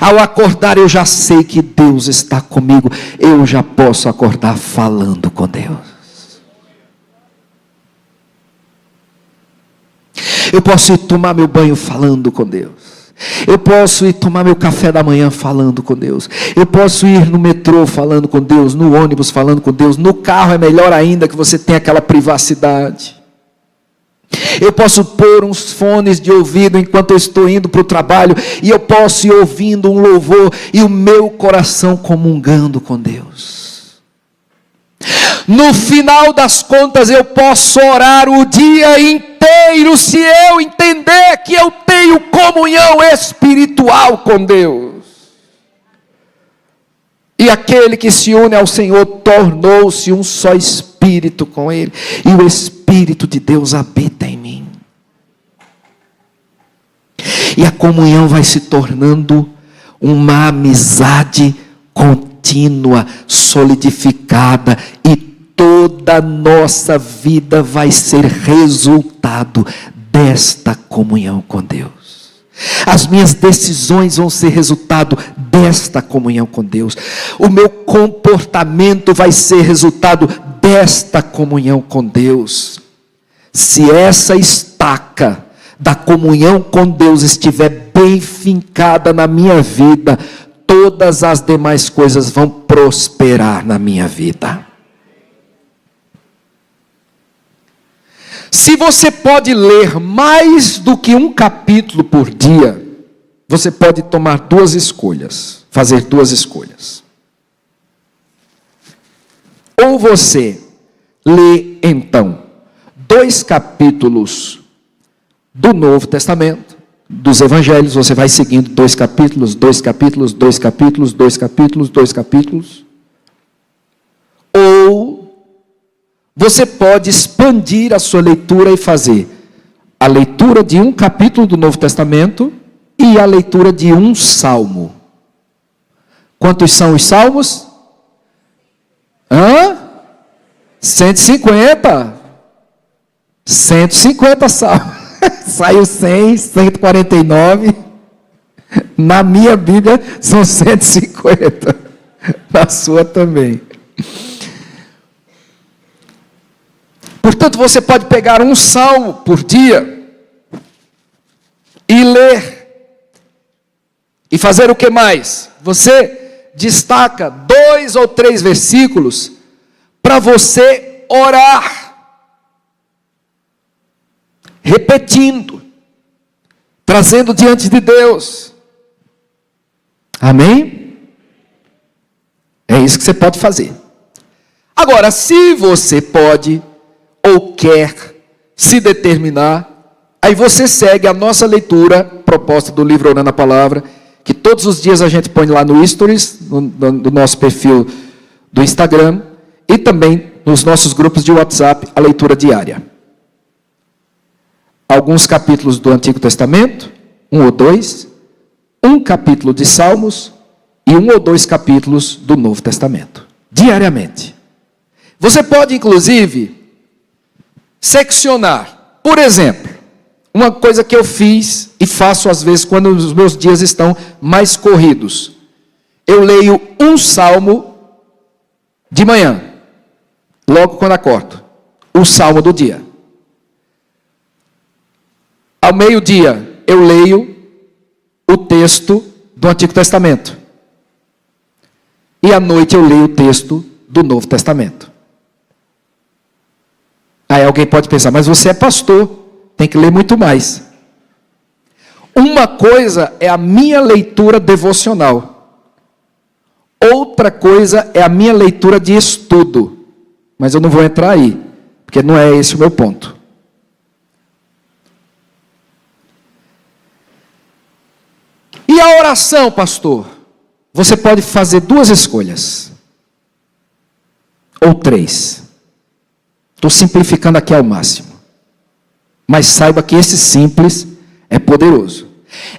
Ao acordar eu já sei que Deus está comigo, eu já posso acordar falando com Deus. Eu posso ir tomar meu banho falando com Deus. Eu posso ir tomar meu café da manhã falando com Deus. Eu posso ir no metrô falando com Deus, no ônibus falando com Deus. No carro é melhor ainda que você tenha aquela privacidade. Eu posso pôr uns fones de ouvido enquanto eu estou indo para o trabalho, e eu posso ir ouvindo um louvor, e o meu coração comungando com Deus. No final das contas, eu posso orar o dia inteiro, se eu entender que eu tenho comunhão espiritual com Deus. E aquele que se une ao Senhor tornou-se um só espírito com Ele, e o Espírito de Deus habita em mim. E a comunhão vai se tornando uma amizade contínua, solidificada, e toda a nossa vida vai ser resultado desta comunhão com Deus. As minhas decisões vão ser resultado desta comunhão com Deus. O meu comportamento vai ser resultado desta comunhão com Deus. Se essa estaca da comunhão com Deus estiver bem fincada na minha vida, todas as demais coisas vão prosperar na minha vida. Se você pode ler mais do que um capítulo por dia, você pode tomar duas escolhas, fazer duas escolhas. Ou você lê então 2 capítulos do Novo Testamento, dos Evangelhos, você vai seguindo 2 capítulos, 2 capítulos, 2 capítulos, 2 capítulos, 2 capítulos. Ou você pode expandir a sua leitura e fazer a leitura de um capítulo do Novo Testamento e a leitura de um salmo. Quantos são os salmos? 150. 150 salmos. Saiu 100, 149. Na minha Bíblia são 150. Na sua também. Portanto, você pode pegar um salmo por dia e ler. E fazer o que mais? Você destaca 2 ou 3 versículos para você orar. Repetindo. Trazendo diante de Deus. Amém? É isso que você pode fazer. Agora, se você pode ou quer se determinar, aí você segue a nossa leitura proposta do livro Orando a Palavra, que todos os dias a gente põe lá no Stories, no nosso perfil do Instagram, e também nos nossos grupos de WhatsApp, a leitura diária. Alguns capítulos do Antigo Testamento, 1 ou 2, um capítulo de Salmos e 1 ou 2 capítulos do Novo Testamento, diariamente. Você pode, inclusive, seccionar. Por exemplo, uma coisa que eu fiz e faço às vezes quando os meus dias estão mais corridos. Eu leio um salmo de manhã, logo quando acordo. O salmo do dia. Ao meio-dia, eu leio o texto do Antigo Testamento. E à noite eu leio o texto do Novo Testamento. Aí alguém pode pensar, mas você é pastor, tem que ler muito mais. Uma coisa é a minha leitura devocional. Outra coisa é a minha leitura de estudo. Mas eu não vou entrar aí, porque não é esse o meu ponto. E a oração, pastor? Você pode fazer 2 escolhas. Ou 3. Estou simplificando aqui ao máximo. Mas saiba que esse simples é poderoso.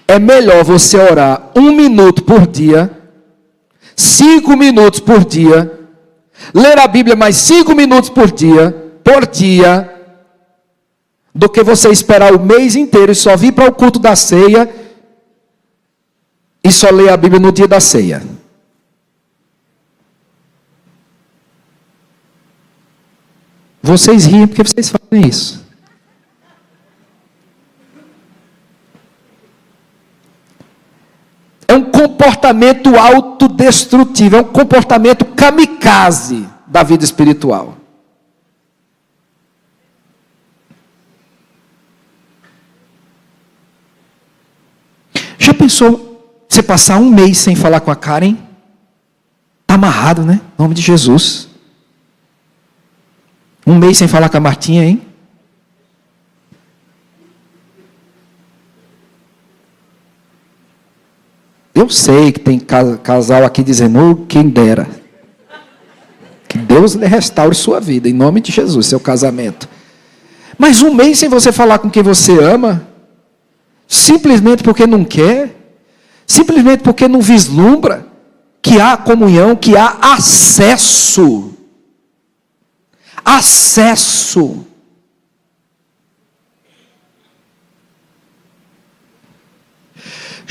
É melhor você orar 1 minuto por dia, 5 minutos por dia, ler a Bíblia mais 5 minutos por dia, do que você esperar o mês inteiro e só vir para o culto da ceia e só ler a Bíblia no dia da ceia. Vocês riem porque vocês fazem isso. É um comportamento autodestrutivo, é um comportamento kamikaze da vida espiritual. Já pensou você passar um mês sem falar com a Karen? Está amarrado, né? Em nome de Jesus. Um mês sem falar com a Martinha, hein? Eu sei que tem casal aqui dizendo, oh, quem dera. Que Deus lhe restaure sua vida, em nome de Jesus, seu casamento. Mas um mês sem você falar com quem você ama, simplesmente porque não quer, simplesmente porque não vislumbra que há comunhão, que há acesso. Acesso.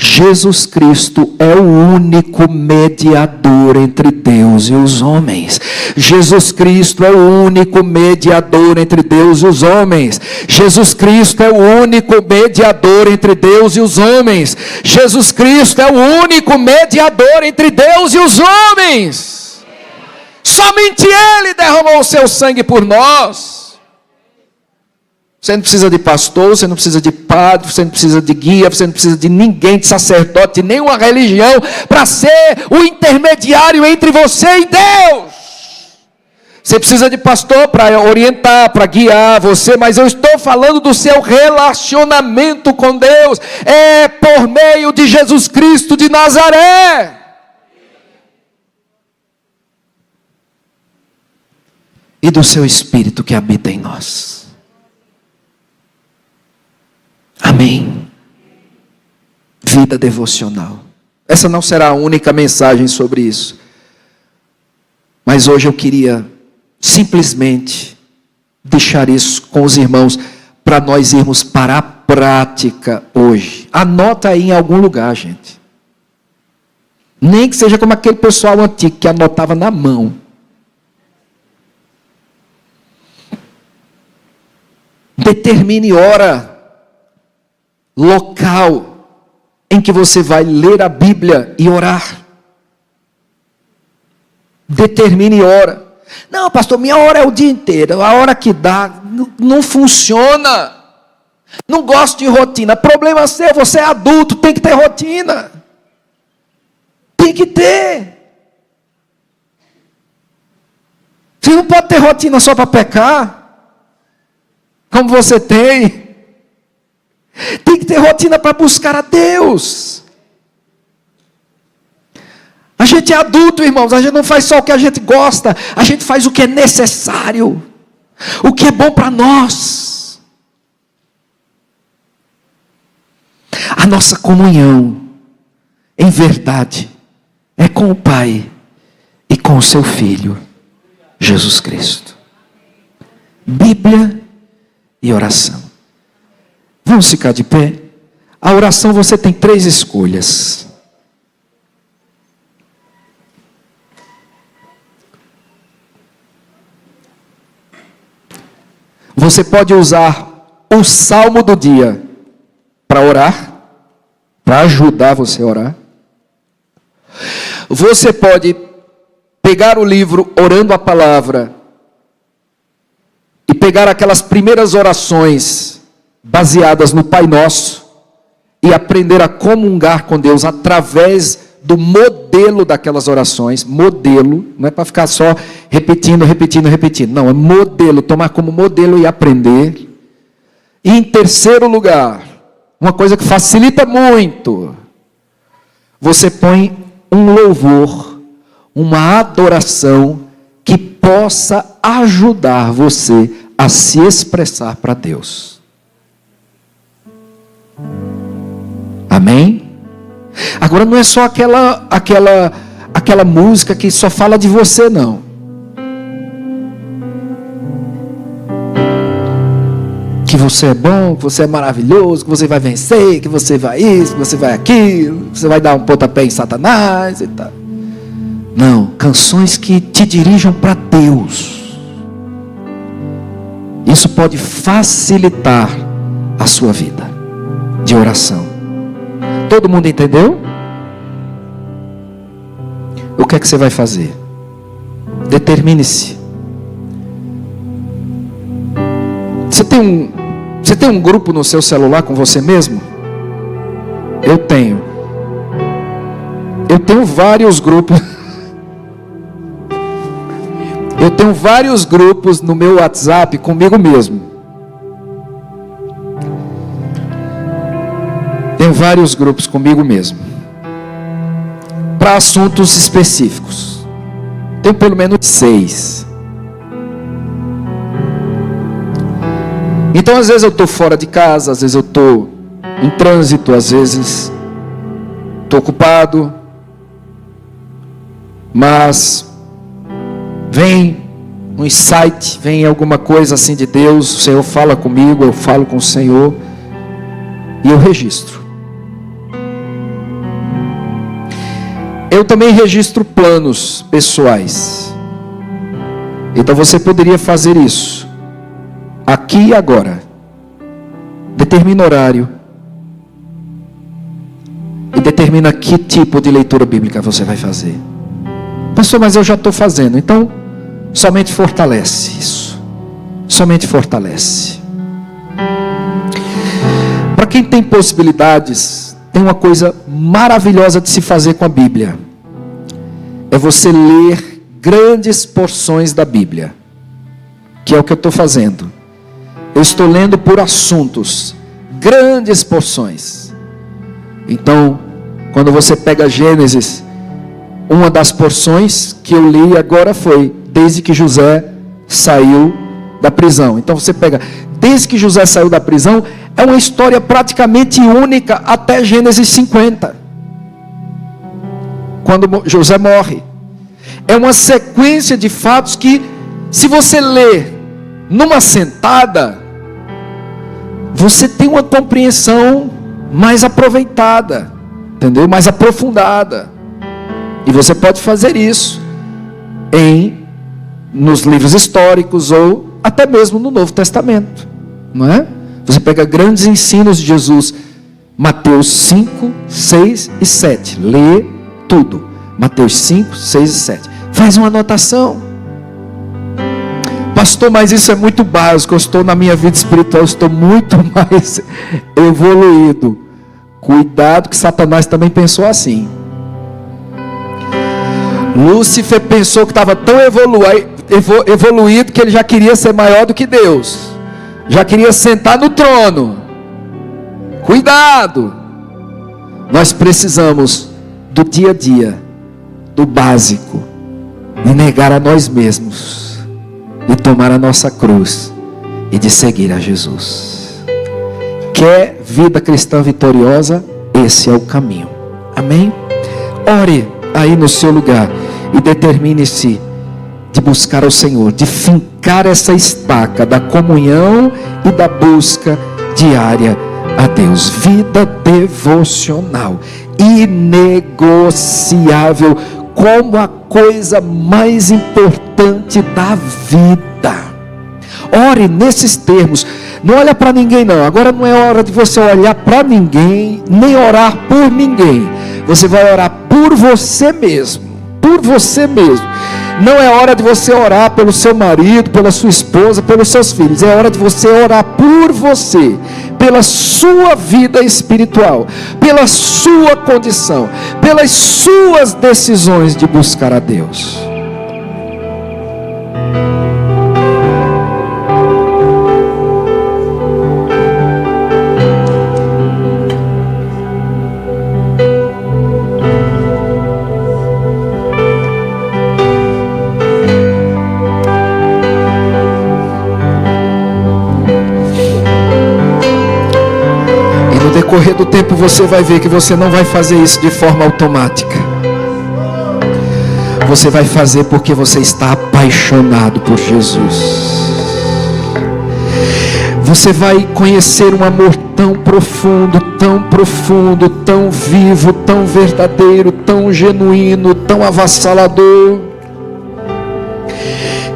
Jesus Cristo é o único mediador entre Deus e os homens. Jesus Cristo é o único mediador entre Deus e os homens. Jesus Cristo é o único mediador entre Deus e os homens. Jesus Cristo é o único mediador entre Deus e os homens. Somente Ele derramou o seu sangue por nós. Você não precisa de pastor, você não precisa de padre, você não precisa de guia, você não precisa de ninguém, de sacerdote, de nenhuma religião, para ser o intermediário entre você e Deus. Você precisa de pastor para orientar, para guiar você, mas eu estou falando do seu relacionamento com Deus. É por meio de Jesus Cristo de Nazaré. E do seu Espírito que habita em nós. Amém. Vida devocional. Essa não será a única mensagem sobre isso. Mas hoje eu queria simplesmente deixar isso com os irmãos para nós irmos para a prática hoje. Anota aí em algum lugar, gente. Nem que seja como aquele pessoal antigo que anotava na mão. Determine hora, local em que você vai ler a Bíblia e orar. Determine hora. Não, pastor, minha hora é o dia inteiro. A hora que dá, não funciona. Não gosto de rotina. Problema seu, você é adulto, tem que ter rotina. Tem que ter. Você não pode ter rotina só para pecar. Como você tem. Tem que ter rotina para buscar a Deus. A gente é adulto, irmãos. A gente não faz só o que a gente gosta. A gente faz o que é necessário. O que é bom para nós. A nossa comunhão, em verdade, é com o Pai e com o seu Filho, Jesus Cristo. Bíblia e oração. Vamos ficar de pé? A oração você tem 3 escolhas. Você pode usar o salmo do dia para orar, para ajudar você a orar. Você pode pegar o livro Orando a Palavra e pegar aquelas primeiras orações baseadas no Pai Nosso e aprender a comungar com Deus através do modelo daquelas orações. Modelo, não é para ficar só repetindo. Não, é modelo, tomar como modelo e aprender. E em terceiro lugar, uma coisa que facilita muito, você põe um louvor, uma adoração que possa ajudar você a se expressar para Deus. Amém? Agora não é só aquela música que só fala de você, não. Que você é bom, que você é maravilhoso, que você vai vencer, que você vai isso, que você vai aquilo, que você vai dar um pontapé em Satanás e tal. Não, canções que te dirijam para Deus. Isso pode facilitar a sua vida de oração. Todo mundo entendeu? O que é que você vai fazer? Determine-se. Você tem um grupo no seu celular com você mesmo? Eu tenho vários grupos. Eu tenho vários grupos no meu WhatsApp comigo mesmo. Tenho vários grupos comigo mesmo, para assuntos específicos. Tenho pelo menos 6. Então às vezes eu estou fora de casa, às vezes eu estou em trânsito, às vezes estou ocupado, mas vem um insight, vem alguma coisa assim de Deus, o Senhor fala comigo, eu falo com o Senhor e eu registro. Eu também registro planos pessoais. Então você poderia fazer isso aqui e agora. Determina horário e determina que tipo de leitura bíblica você vai fazer. Pastor, mas eu já estou fazendo. Então somente fortalece isso. Somente fortalece. Para quem tem possibilidades, tem uma coisa maravilhosa de se fazer com a Bíblia. É você ler grandes porções da Bíblia, que é o que eu estou fazendo. Eu estou lendo por assuntos, grandes porções. Então, quando você pega Gênesis, uma das porções que eu li agora foi desde que José saiu da prisão. Então você pega, desde que José saiu da prisão, é uma história praticamente única até Gênesis 50, quando José morre. É uma sequência de fatos que, se você ler numa sentada, você tem uma compreensão mais aproveitada, entendeu? Mais aprofundada. E você pode fazer isso nos livros históricos ou até mesmo no Novo Testamento, não é? Você pega grandes ensinos de Jesus, Mateus 5, 6 e 7. Lê tudo. Mateus 5, 6 e 7. Faz uma anotação. Pastor, mas isso é muito básico. Eu estou na minha vida espiritual, eu estou muito mais evoluído. Cuidado que Satanás também pensou assim. Lúcifer pensou que estava tão evoluído que ele já queria ser maior do que Deus. Já queria sentar no trono. Cuidado. Nós precisamos do dia a dia, do básico, de negar a nós mesmos, de tomar a nossa cruz e de seguir a Jesus. Quer vida cristã vitoriosa? Esse é o caminho. Amém? Ore aí no seu lugar e determine-se de buscar ao Senhor, de fincar essa estaca da comunhão e da busca diária a Deus. Vida devocional, inegociável, como a coisa mais importante da vida. Ore nesses termos. Não olha para ninguém não. Agora não é hora de você olhar para ninguém, nem orar por ninguém. Você vai orar por você mesmo. Por você mesmo. Não é hora de você orar pelo seu marido, pela sua esposa, pelos seus filhos. É hora de você orar por você, pela sua vida espiritual, pela sua condição, pelas suas decisões de buscar a Deus. No decorrer do tempo você vai ver que você não vai fazer isso de forma automática. Você vai fazer porque você está apaixonado por Jesus. Você vai conhecer um amor tão profundo, tão vivo, tão verdadeiro, tão genuíno, tão avassalador,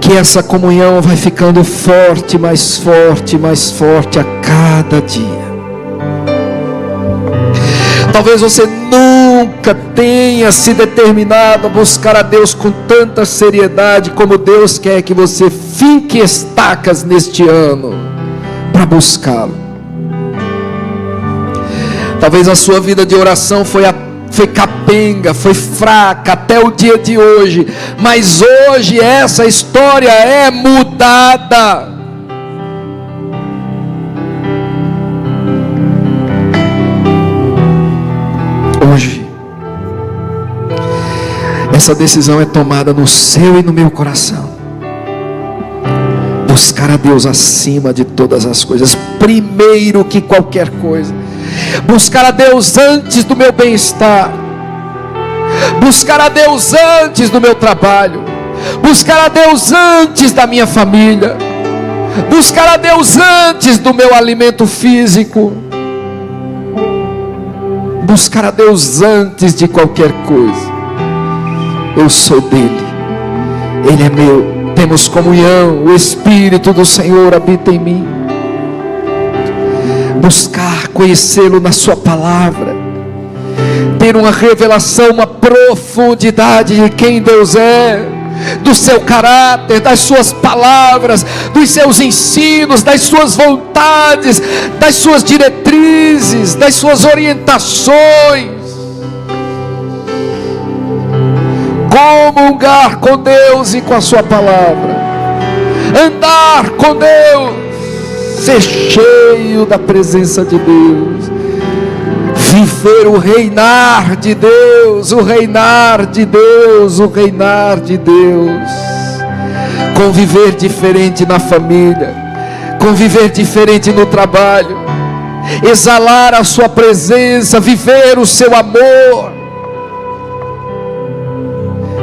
que essa comunhão vai ficando forte, mais forte a cada dia. Talvez você nunca tenha se determinado a buscar a Deus com tanta seriedade como Deus quer que você finque estacas neste ano para buscá-lo. Talvez a sua vida de oração foi capenga, foi fraca até o dia de hoje, mas hoje essa história é mudada. Hoje essa decisão é tomada no seu e no meu coração. Buscar a Deus acima de todas as coisas, primeiro que qualquer coisa. Buscar a Deus antes do meu bem-estar. Buscar a Deus antes do meu trabalho. Buscar a Deus antes da minha família. Buscar a Deus antes do meu alimento físico. Buscar a Deus antes de qualquer coisa. Eu sou dele, ele é meu. Temos comunhão, o Espírito do Senhor habita em mim. Buscar conhecê-lo na sua palavra, ter uma revelação, uma profundidade de quem Deus é, do seu caráter, das suas palavras, dos seus ensinos, das suas vontades, das suas diretrizes, das suas orientações. Comungar com Deus e com a sua palavra, andar com Deus, ser cheio da presença de Deus, viver o reinar de Deus, o reinar de Deus, o reinar de Deus, conviver diferente na família, conviver diferente no trabalho, exalar a sua presença, viver o seu amor,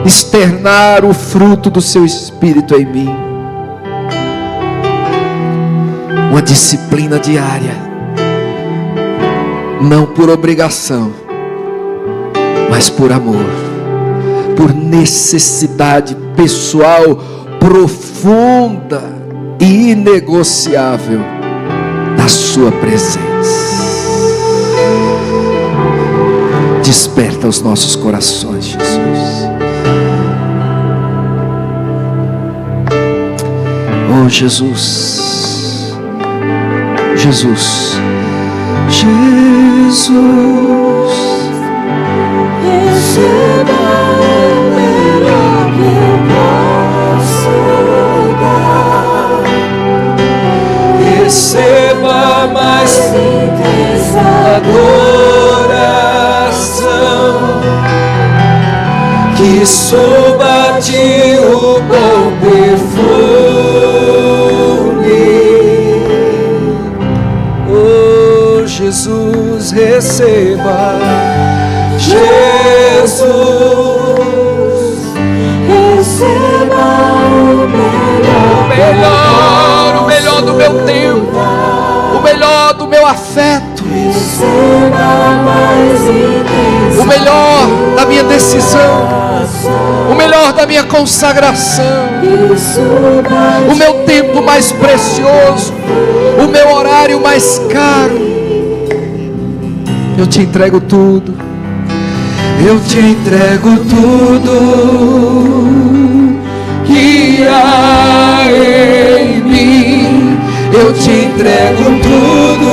externar o fruto do seu Espírito em mim. Uma disciplina diária, não por obrigação, mas por amor, por necessidade pessoal profunda e inegociável da sua presença. Desperta os nossos corações, Jesus. Oh Jesus, Jesus, Jesus, receba o melhor que eu posso dar, receba mais intensa adoração, que suba a ti o bom perfume. Oh Jesus, receba, Jesus, receba o melhor do meu tempo, o melhor do meu afeto, o melhor da minha decisão, o melhor da minha consagração, o meu tempo mais precioso, o meu horário mais caro. Eu te entrego tudo, eu te entrego tudo que há em mim, eu te entrego tudo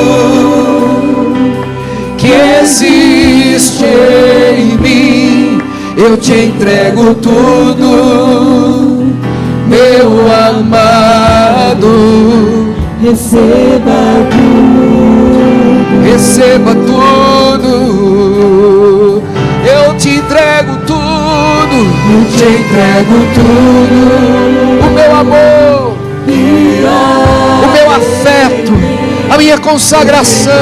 que existe em mim, eu te entrego tudo, meu amado. Receba tudo, receba tudo, eu te entrego tudo, eu te entrego tudo, o meu amor, o meu afeto, a minha consagração,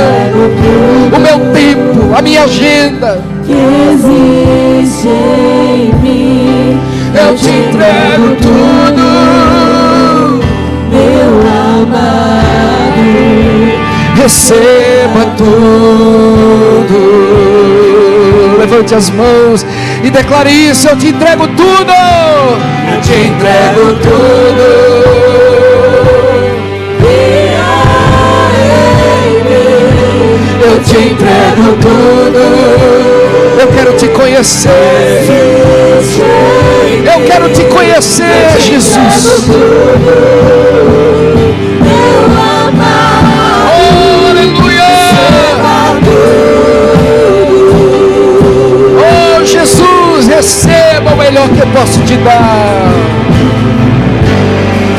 o meu tempo, a minha agenda, que existe em mim, eu te entrego tudo, meu amado. Receba tudo. Levante as mãos e declare isso: eu te entrego tudo, eu te entrego tudo. Eu te entrego tudo. Eu quero te conhecer. Eu quero te conhecer, Jesus. posso te dar.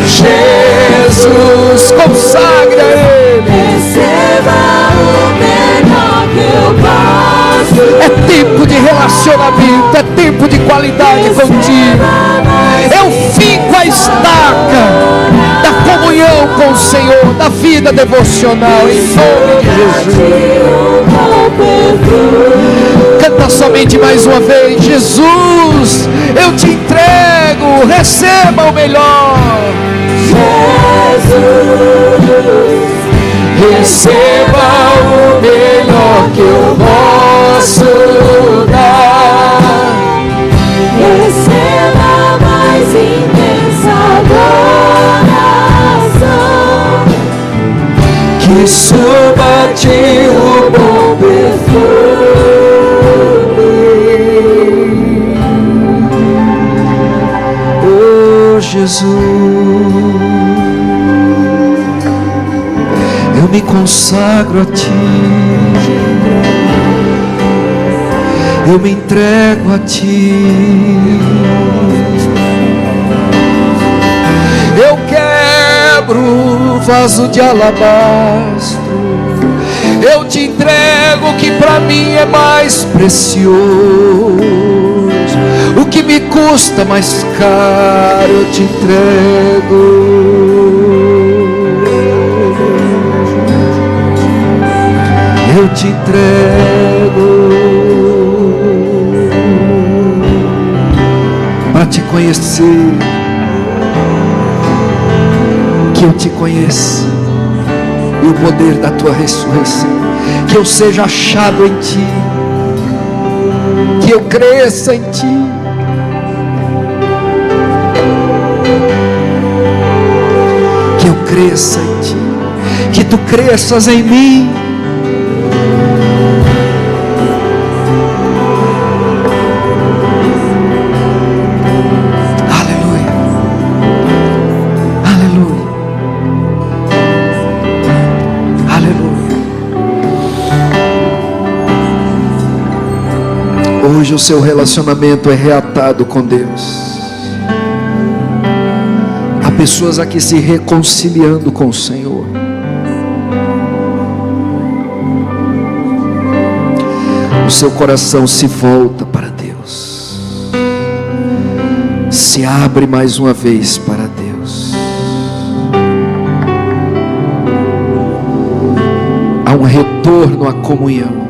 Jesus, consagre a Ele. Receba o melhor que eu posso. É tempo de relacionamento, é tempo de qualidade contigo. Eu fico a estaca da comunhão com o Senhor, da vida devocional, em nome de Jesus. Canta somente mais uma vez. Jesus, eu te entrego, receba o melhor. Jesus, receba o melhor que eu posso dar. receba mais intensa adoração, Que suba a ti o bom perfume. Oh Jesus, eu me consagro a ti, eu me entrego a ti. Eu quebro o vaso de alabastro, eu te entrego o que para mim é mais precioso, o que me custa mais caro, eu te entrego. Eu te entrego para te conhecer, que eu te conheça e o poder da tua ressurreição, que eu seja achado em ti, que eu cresça em ti, que eu cresça em ti, que tu cresças em mim. Hoje o seu relacionamento é reatado com Deus. Há pessoas aqui se reconciliando com o Senhor. O seu coração se volta para Deus, se abre mais uma vez para Deus. Há um retorno à comunhão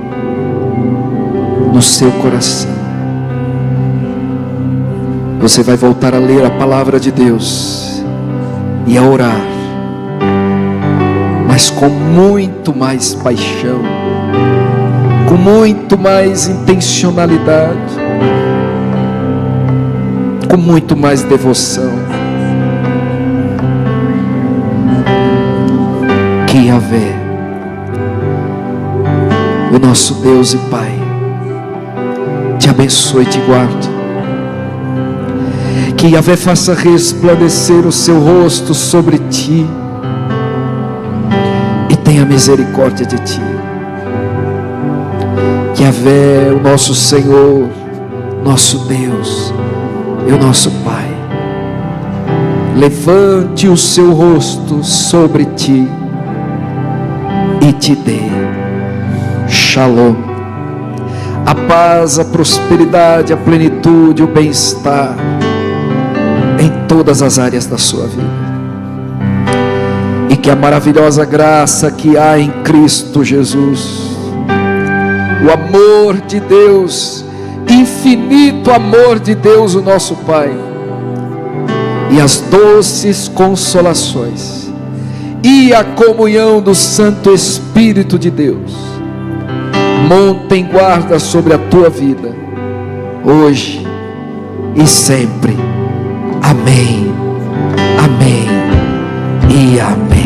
no seu coração. Você vai voltar a ler a palavra de Deus e a orar, mas com muito mais paixão, com muito mais intencionalidade, com muito mais devoção. Que Yahvé, o nosso Deus e Pai, te abençoe e te guarde. Que Yahvé faça resplandecer o seu rosto sobre ti e tenha misericórdia de ti. Que Yahvé, o nosso Senhor, nosso Deus e o nosso Pai, levante o seu rosto sobre ti e te dê Shalom, a paz, a prosperidade, a plenitude, o bem-estar em todas as áreas da sua vida. E que a maravilhosa graça que há em Cristo Jesus, o amor de Deus, infinito amor de Deus, o nosso Pai, e as doces consolações e a comunhão do Santo Espírito de Deus montem guarda sobre a tua vida, hoje e sempre. Amém, amém e amém.